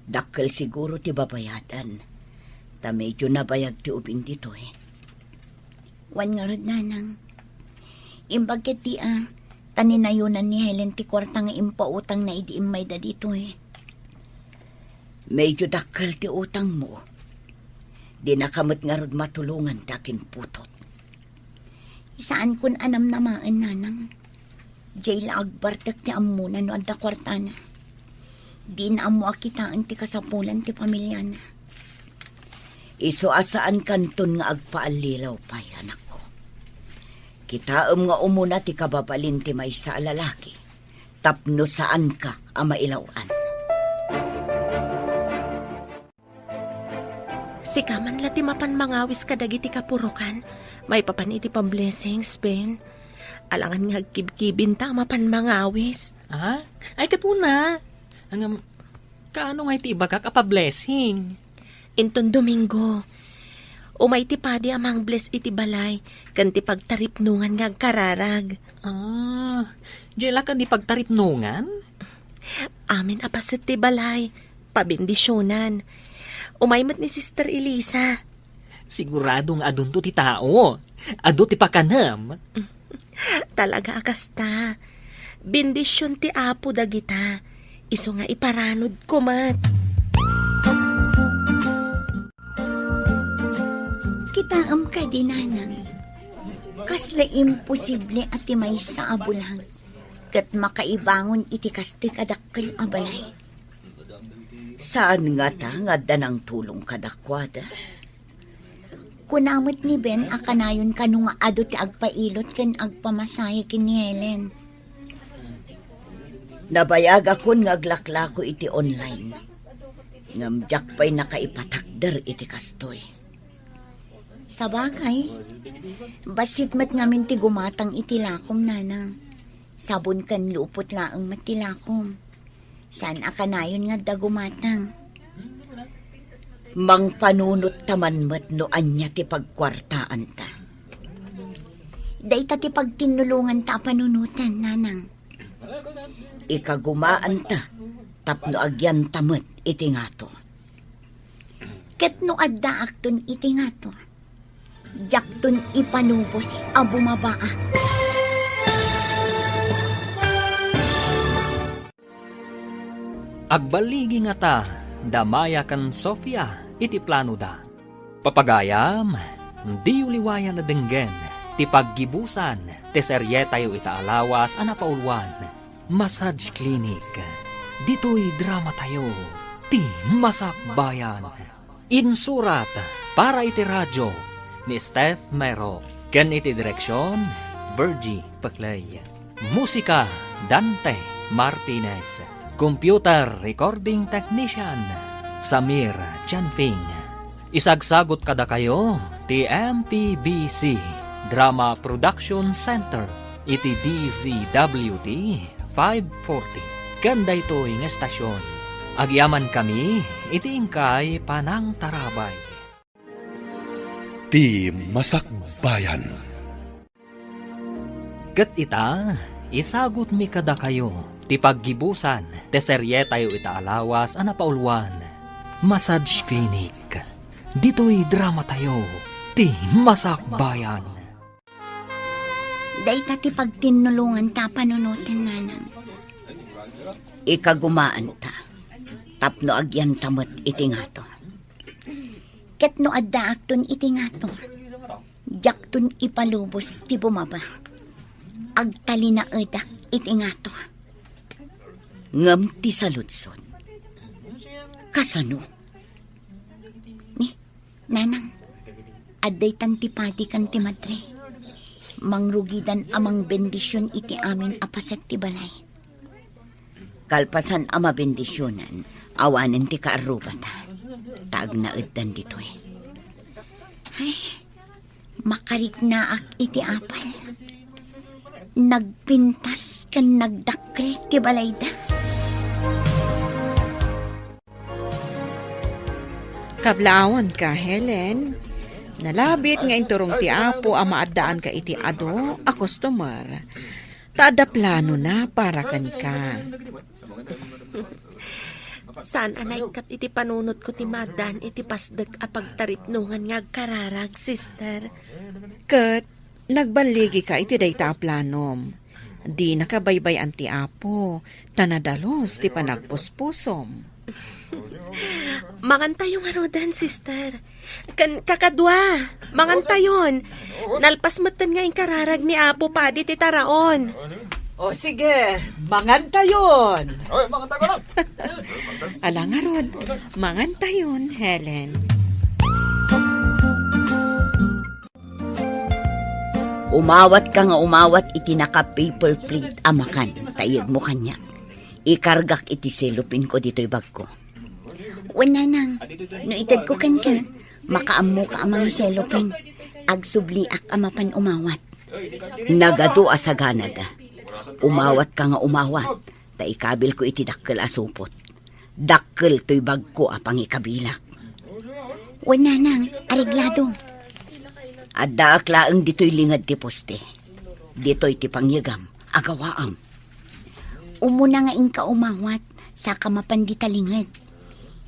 dakkel siguro ti babayadan. Ta medyo nabayag ti ubing dito Wan nga rod, nanang. Imbag ket ti taninayunan ni Helen ti kwarta nga impautang na idi imay da dito Medyo dakkel ti utang mo. Di nakamot nga rod matulungan takin putot. Saan kun anam namaan, nanang? Jay la agbartek ti amunan no adda kwartana. Di na amo akitaan ti kasapulan ti pamilya na. Iso asaan kanton nga agpaalilaw pa'y anak ko. Kitaam nga umuna ti kababalin ti may sa lalaki. Tapno saan ka ang mailawan. Si kaman lati mapan mangawis kadagiti kapurukan, may papan iti pa-blessings, Ben. Alangan nga kibkibin ta mapan mangawis. Ay katuna. Kaano nga iti ibagak apa-blessing? Inton Domingo, umay ti padi amang bless iti balay, kan ti pagtaripnungan nga agkararag. Diyela ka di pagtaripnungan? Amin apasit ti balay, pabindisyonan. Umaymot ni Sister Elisa. Siguradong adun to ti tao. Adu ti pakanam. Talaga akasta. Bindisyon ti apo dagita. Iso nga iparanod kumat. Kitaam ka di, nanang. Kasla imposible at may sa abulang. Kat makaibangon iti kastoy kadakkel abalay. Saan nga ta nga danang tulong kadakwada? Kunamot ni Ben akanayon kanu nga ado ti agpailot ken agpamasahe ken ni Helen. Nabayag akon nga aglaklako iti online. Ngamjak pa'y nakaipatakder iti kastoy. Sabagay, basit mat ngamin ti gumatang iti lakom, nanang. Sabon kan lupot laang matilakom. Saan akanayon nga dagumatang? Mang panunot taman mat no anya ti pagkwartaan ta. Day ta ti pagtinulungan ta panunutan, nanang. Ikagumaan ta, tapno agyan tamat iti ngato. Ket no adda akton iti ngato. Jakton ipanubos a bumabaak. Agbaligi nga ta, damaya kan Sofia, iti plano da. Papagayam, di uliwaya na denggen, ti paggibusan, ti serye tayo itaalawas, anapaulwan. Massage Clinic, dito'y drama tayo, ti masakbayan. Insurat, para iti radyo, ni Steph Mero, ken iti direksyon, Virgie Paclay. Musika, Dante Martinez. Computer Recording Technician, Samir Chanfing. Isagsagot kada kayo, ti MPBC Drama Production Center, iti DZWT 540. Ganda ito'y nga estasyon. Agyaman kami, iti ingkay Panang Tarabay. Ti Masakbayan. Ket ita, isagot mi kada kayo, ti paggibusan, ti serye tayo itaalawas, anapaulwan. Massage Clinic, dito'y drama tayo, ti masakbayan. Dahita ti pagtinulungan ta panunutan, nanang. Ikagumaan ta. Tapno agyan tamot iti nga to. Ket no adda akton iti nga to. Jakton ipalubos ti bumaba. Agtali na edak iti nga to. Ngam ti saludsod. Kasano? Ni, nanang, adday tantipati kan ti madre. Mangrugidan amang bendisyon iti amin apaset ti balay. Kalpasan ama bendisyonan, awanen ti kaarubata. Taag na eddan dito'y. Ay, makarik na ak iti apal. Nagpintas kan nagdakkel ti balay da. Kablawan ka, Helen. Nalabit nga inturong ti Apo ang maadaan ka iti ado a customer. Taada plano na para kan ka. Saan anay kat iti panunot ko ti madan iti pasdek a pagtaripnungan nga kararag, sister. Ket, nagbaligi ka iti dayta a planom. Di nakabaybay an ti Apo, tanadalos ti panagpuspusom. Mangantayo nga rodan, sister. Kakadwa, mangantayon. Nalpas matan nga yung kararag ni Apo Padi ti taraon. O sige, mangantayon. Ala nga rod, mangantayon, Helen. Umawat ka nga umawat iti naka-paper plate amakan. Tayag mo kanya. Ikargak iti selopin ko dito'y bag ko. Wananang, no itad ko kan ka, makaammo ka ang mga selopin. Agsubliak amapan umawat. Nagado asagana da. Umawat ka nga umawat. Ta ikabil ko iti dakkel asupot. Dakkel to'y bag ko apang ikabilak. Wananang, ariglado. Adda aklaang dito'y lingad ti poste. Dito'y ti pangyagam, agawaam. Umuna nga inka umawat, sa kamapan di talingad.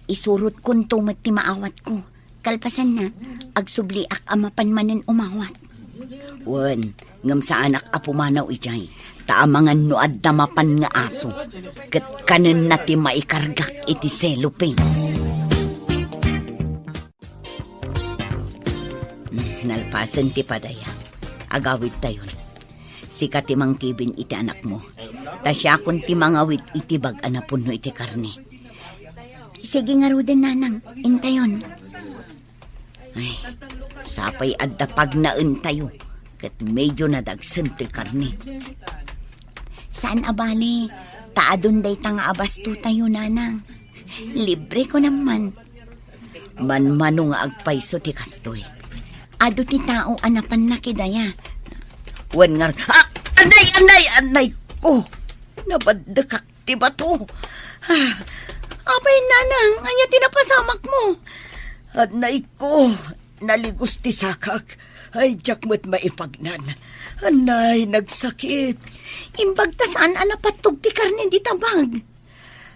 Isurot kun tumat ti maawat ko. Kalpasan na, agsubliak amapan manen umawat. Wan, ngam sa anak apumanaw ijay. Taamangan no adda mapan nga aso. Ket kanen na ti maikargak iti selopin. Nalpasan ti padaya. Agawid tayon. Sika ti mangkibin iti anak mo. Ta siya kun ti mangawid iti bag anapun no iti karne. Sige nga roden, nanang. Intayon. Ay, sapay adda pag naen tayo. Ket medyo nadagsen ti karne. Saan abali? Taadon day tanga abasto tayo, nanang. Libre ko naman. Manmano nga agpaiso ti kastoy. Ado ti tao anapan na kidaya. Wan nga, anay ko. Nabadakak ti bato. Apay, nanang, anya tinapasamak mo. Anay ko, naligos ti sakak. Ay, jakmat maipagnan. Anay, nagsakit. Imbag ta saan anapatog ti karne di tabag.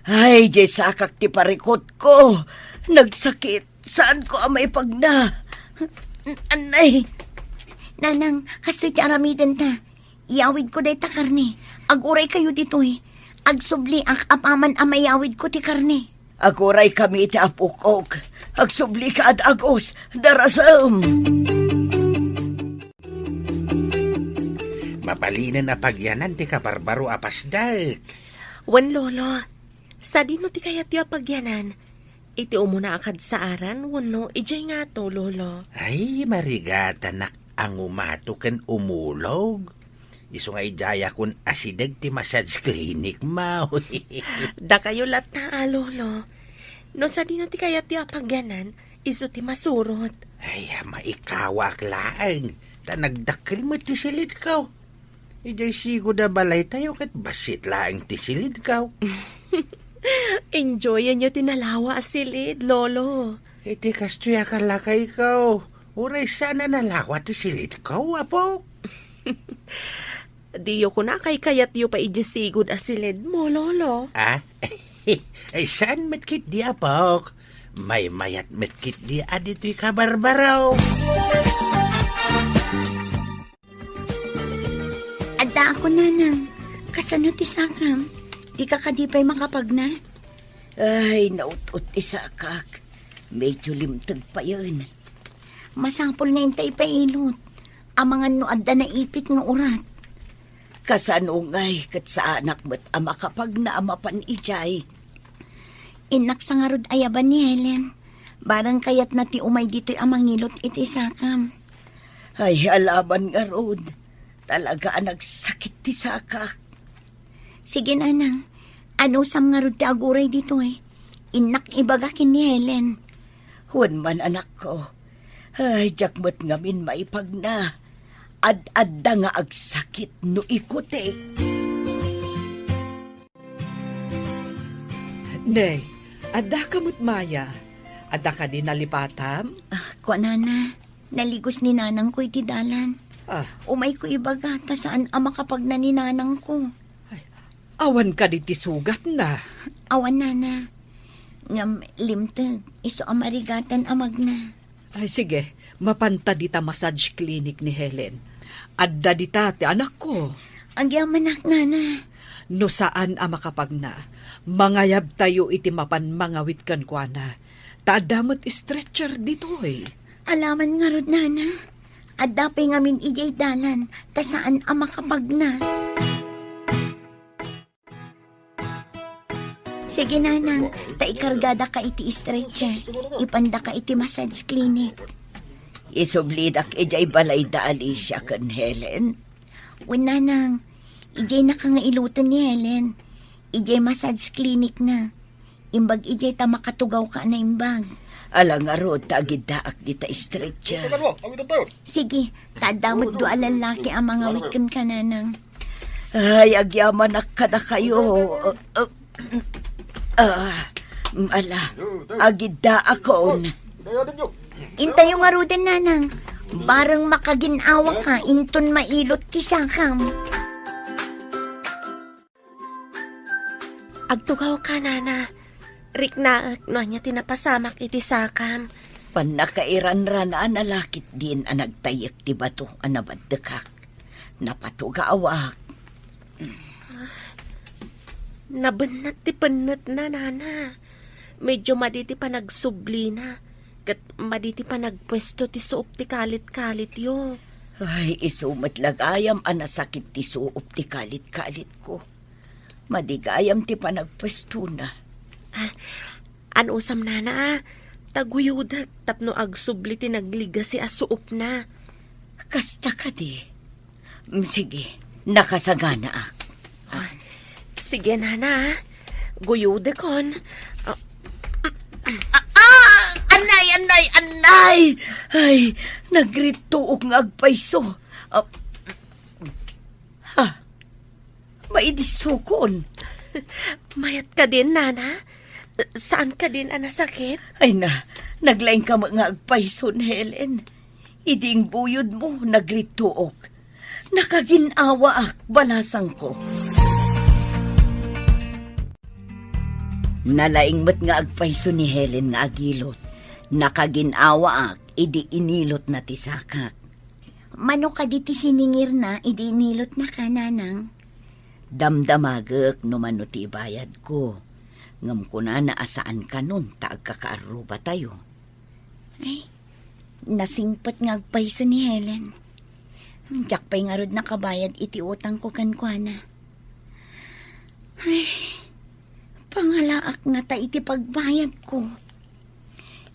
Ay, jay sakak ti parikot ko. Nagsakit. Saan ko ang maipagna? Anay. Nanang, kastoy ti aramidan ta. Iawid ko day ta karne. Aguray kayo dito eh. Agsubli ak apaman amayawid ko ti karne. Aguray kami ti apukok. Agsubli ka at agos, darasam. Mapalinan na pagyanan ti kabarbaro apasdak. Wan lolo, sa dino ti kayat yu pagyanan. Iti umuna akad sa aran, wano, ijay nga to, lolo. Ay, marigata nak ang umato ken umulog. Iso nga ijaya kun asidag ti massage clinic, mau. Da kayo lata, lolo. No sa dino ti kayat yu pagyanan, iso ti masurot. Ay, maikawak laang. Ta nagdakil mo ti silid kaw. Ijay sigo da balay tayo kat basit laang ti silid kaw. Enjoyan nyo tinalawa silid, lolo. Iti kastuya ka lakay ikaw. Uray sana nalawa ti silid kaw, apo. Diyo ko na kay kayat yu pa ijisigod asilid mo, lolo. Ah? Ay saan metkit di, apok? May mayat metkit di adito'y kabarbaraw. Adda ako nanang, kasano ti sakram? Di ka kadipay makapagna? Ay, naut-ut isakak. Medyo limtag pa yun. Masapol na intay pailot. Amangan no adda na ipit nga urat. Kasanungay kat sa anak mo't ama kapag na amapan ijay. Inak sa nga rod ayaban ni Helen. Barang kayat na ti umay dito'y amangilot iti sakam. Ay, alaman nga rod. Talaga nagsakit ti sakak. Sige nanang, ano sam nga rod ti aguray dito eh. Inak ibagakin ni Helen. Huwag man anak ko. Ay, jakmat ngamin maipag na. Ad-adda nga agsakit no ikuti. Nay, adda kamot maya. Adda ka din nalipatam? Kwa nana, naligos ni nanang ko iti dalan. Umay ko ibagata saan ama kapag na ni nanang ko. Awan ka di ti sugat na. Awan nana. Ngam limtag, iso amarigatan amag na. Ay sige, mapanta dita massage clinic ni Helen. Adda dita ti anak ko. Ang yamanak nana. No saan ama kapag na, mangayab tayo iti mapan mangawit kan kwa na. Taadamot stretcher dito eh. Alaman nga rod nana. Adda pa'y ngamin ijay dalan, ta saan ama kapag na. Sige nanang, taikargada ka iti stretcher. Ipanda ka iti massage clinic. Isublidak ijay balay da Alicia kan Helen. Wen nanang, ijay na ka nga ilutan ni Helen. Ijay massage clinic na. Imbag ijay ta makatugaw ka na imbag. Alang arod tagid daak dita stretcher. Sige, tadamot do alalaki ang mga wikan ka nanang. Ay, agyaman kada kayo. Agida akon. Intayo nga ruden nanang. Barang makaginawa ka, inton mailot ti sakam. Agtugaw ka, nana. Rik na, no niya tinapasamak iti sakam. Panakairan-ran na nalakit din ang nagtayak ti bato ang nabadekak. Napatugawak. Nabanat ti panat na, nana. Medyo maditi pa nagsubli na. Kat maditi pa nagpwesto ti suop ti kalit-kalit yo. Ay, isumat lagayam ang nasakit ti suop ti kalit-kalit ko. Madigayam ti pa nagpwesto na. Ano usam nana, taguyudak tapno agsubli ti nagliga si asuop na. Kasta ka di. Sige, nakasagana ak. Sige nana, guyudakon. Anay! Ay, nagrituok ng agpaiso. Maidisukon. Mayat ka din, nana? Saan ka din anasakit? Ay naglaing ka mga agpaiso, Helen. Iding buyod mo, nagrituok. Nakaginawa ak, balasang ko. Nalaing mat nga agpaiso ni Helen nga agilot. Nakaginawa ak, idi inilot na ti sakak. Mano ka di ti siningir na, idi inilot na ka, nanang? Damdamagak no man no ti bayad ko. Ngam ko na naasaan ka nun, taag kakaaruba tayo. Ay, nasingpat nga agpayso ni Helen. Diyak pa'y nga rod nakabayad iti utang ko kankwana. Ay, pangalaak nga ta iti pagbayad ko.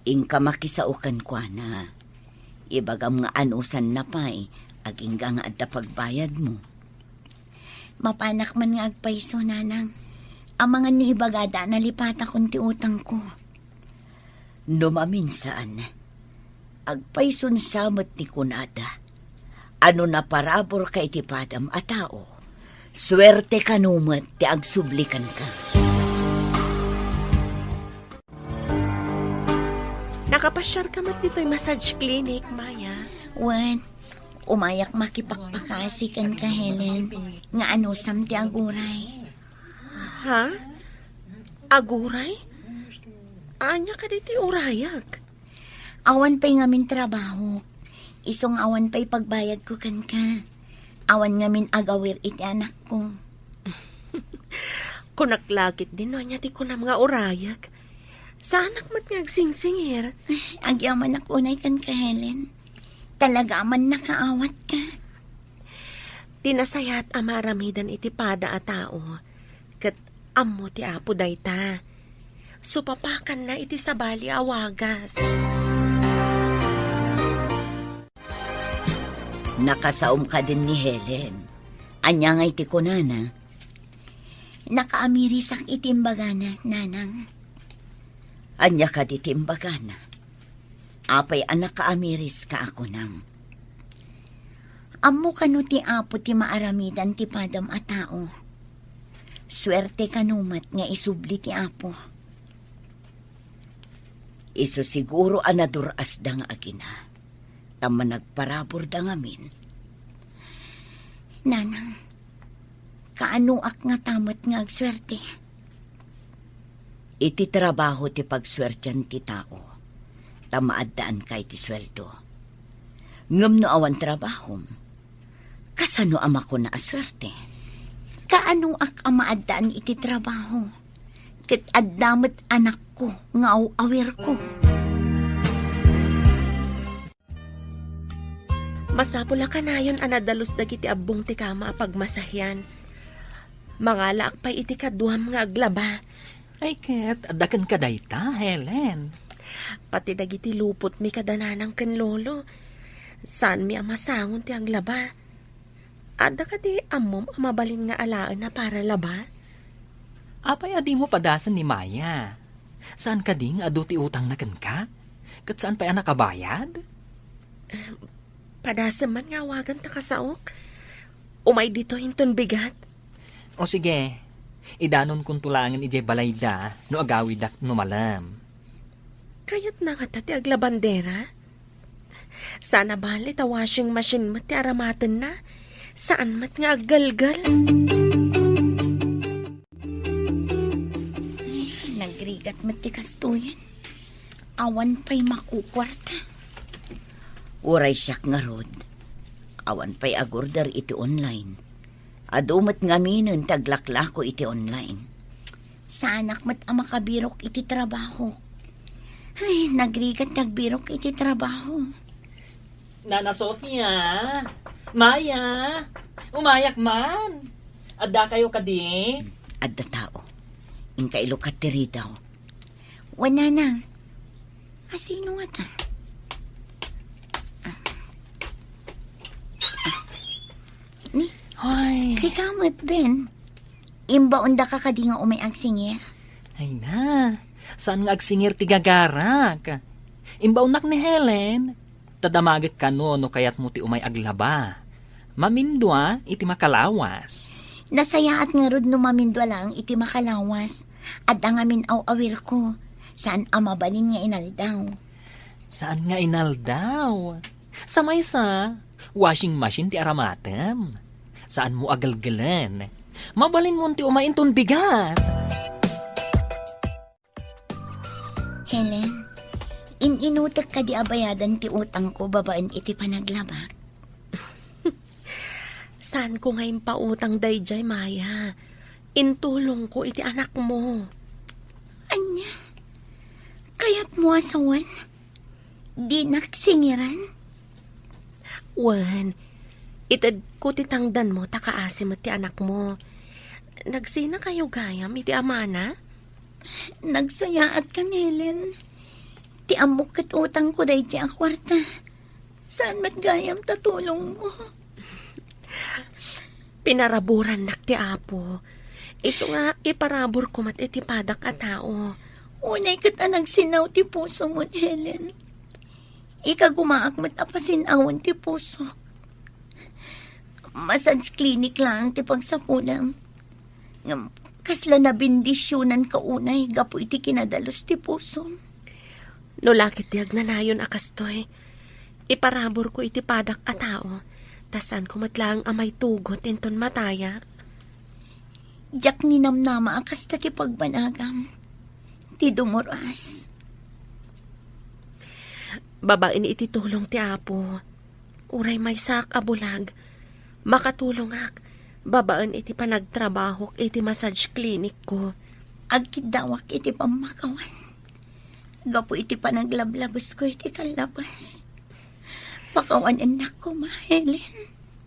Ingka makisaukan kwa na. Ibagam nga anusan na pa'y, aging nga adda pagbayad mo. Mapanak man nga agpayso, nanang. Ang mga niibagada na lipata kong ti utang ko. Numaminsan, agpayson samot ni kunada. Ano na parabor ka iti padam a tao. Swerte ka numat ti agsublikan ka. Nakapasyar ka mat dito'y massage clinic, Maya. Wan, umayak makipagpakasikan ka, Helen. Nga anusam ti aguray. Ha? Aguray? Anya ka diti urayag? Awan pa'y ngamin trabaho. Isong awan pa'y pagbayad ko kan ka. Awan ngamin agawir iti anak ko. Kunaklagit din no, anya ti ko na mga urayag. Sa anak mat nga agsingsingir. Agyaman ako na kan ka, Helen. Talaga man nakaawat ka. Tinasayat amaramidan iti pada a tao. Kat ammo ti apo dayta. Supapakan na iti sabali awagas. Nakasaom ka din ni Helen. Anya nga iti kunana. Nakaamirisak itimbagana, nanang. Anya ka di timbagana. Apay anak kaamiris ka ako nang. Ammo kanu ti apo ti maaramidan ti padam a tao. Swerte kanumat nga isubli ti apo. Iso siguro anaduras da nga agina. Tama nagparabor da ngamin. Nanang, kaanuak nga tamat nga agswerte. Iti trabaho ti pagswertyan ti tao. Tamaaddaan kay ti sweldo. Ngam no awan trabahom. Kasano ama ko na aswerte? Kaanuak ang maaddaan iti trabaho. Kat addamat anak ko nga awir ko. Masapula ka na yun anadalos dagiti abong ti kama apagmasahyan. Mangalaak pa iti kaduam nga aglaba. Ay ket, adakan ka dayta, Helen. Pati dagiti lupot mi kadananang ken lolo. Saan mi amasangon ti aglaba? Adda ka di amom amabalin nga alaan na para laba? Apay adi mo padasan ni Maya. Saan ka ding adu ti utang na ken ka? Kat saan pa yan nakabayad? Padasan man nga awagan ta kasaok. Umay dito hinton bigat. O sige, idanon kung tulangan ijay balayda no agawidak no malam. Kayat na nga ti aglabandera? Sana bali ta washing machine mat ti aramatan na. Saan mat nga aggalgal? Nagrigat mat ti kastuyan. Awan pa'y makukwarta. Uray siyak nga rod. Awan pa'y agorder iti online. Adumat nga minun taglaklako iti online. Sa anak mat ang makabirok iti trabaho. Ay, nagrigat nagbirok iti trabaho. Nana Sofia, Maya, umayak man. Adda kayo kadi? Adda tao. Inkailo ka tiri daw. Wana na. Asino nga ta? Ni, Hoy. si Kamot Ben. Imbaon da ka kadi nga umay agsingir. Ay na, saan nga agsingir ti gagarak? Imbaunak ni Helen. Tadamagit ka no kayat mo ti umay aglaba. Mamindwa iti makalawas. Nasayaat nga rod no mamindwa lang iti makalawas. At ang amin awir ko. Saan amabalin nga inaldaw? Saan nga inaldaw? Sa may sa washing machine ti aramatem. Saan mo agalgalan? Mabalin mo ti umainton bigat. Helen, inutak ka di abayadan ti utang ko babaan iti panaglabak. Saan ko ngayon pautang dayjay, Maya? Intulong ko iti anak mo. Anya, kaya't mo asawan? Di naksingiran? Wan, itad ko titangdan mo, takaasim at ti anak mo. Nagsina kayo gayam, iti amana? Nagsayaat ka, Helen. Ti amok kat utang ko dahi ti akwarta. Saan mat gayam tatulong mo? Pinaraburan nak ti apo. Iso nga iparabor ko mat iti padak a tao. Unay kat nagsinaw ti puso mo, Helen. Ika gumaak matapasin awon ti puso. Massage clinic lang ti pagsapulam. Kasla na bindisyonan ka unay, gapo iti kinadalos ti puso. No lakit tiyag na nayon akastoy. Iparabor ko iti padak a tao. Tasan ko matlang amay tugot inton matayak. Jak ninamnama akasta ti pagbanagam. Ti dumuras. Babain iti tulong ti apo. Uray may sak abulag. Makatulong ak. Babaan iti panagtrabaho iti massage clinic ko. Agkidawak iti pamakawan. Gapo iti panaglablabas ko iti kalabas. Pakawan anak ko, Helen.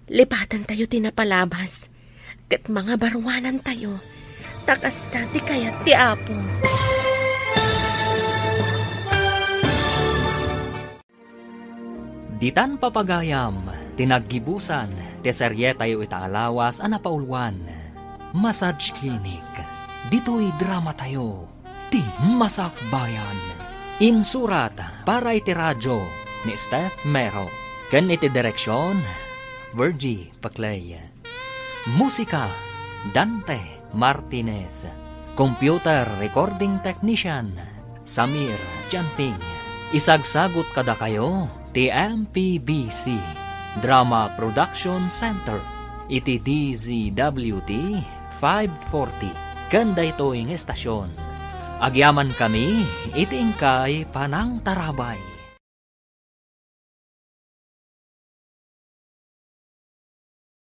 Lipatan tayo tinapalabas. Kat mga barwanan tayo. Takas ti kayat ti apo. Ditan papagayam, tinaggibusan, teserye tayo itaalawas, anapaulwan. Massage Clinic, dito'y drama tayo, ti masakbayan. Insurat para iti radyo ni Steph Mero, ken iti direksyon, Virgie Paclay. Musika, Dante Martinez. Computer Recording Technician, Samir Janping. Isagsagot kada kayo, ti MPBC Drama Production Center, iti DZWT 540, kanda ito yung estasyon. Agyaman kami, iti ingkay panang tarabay.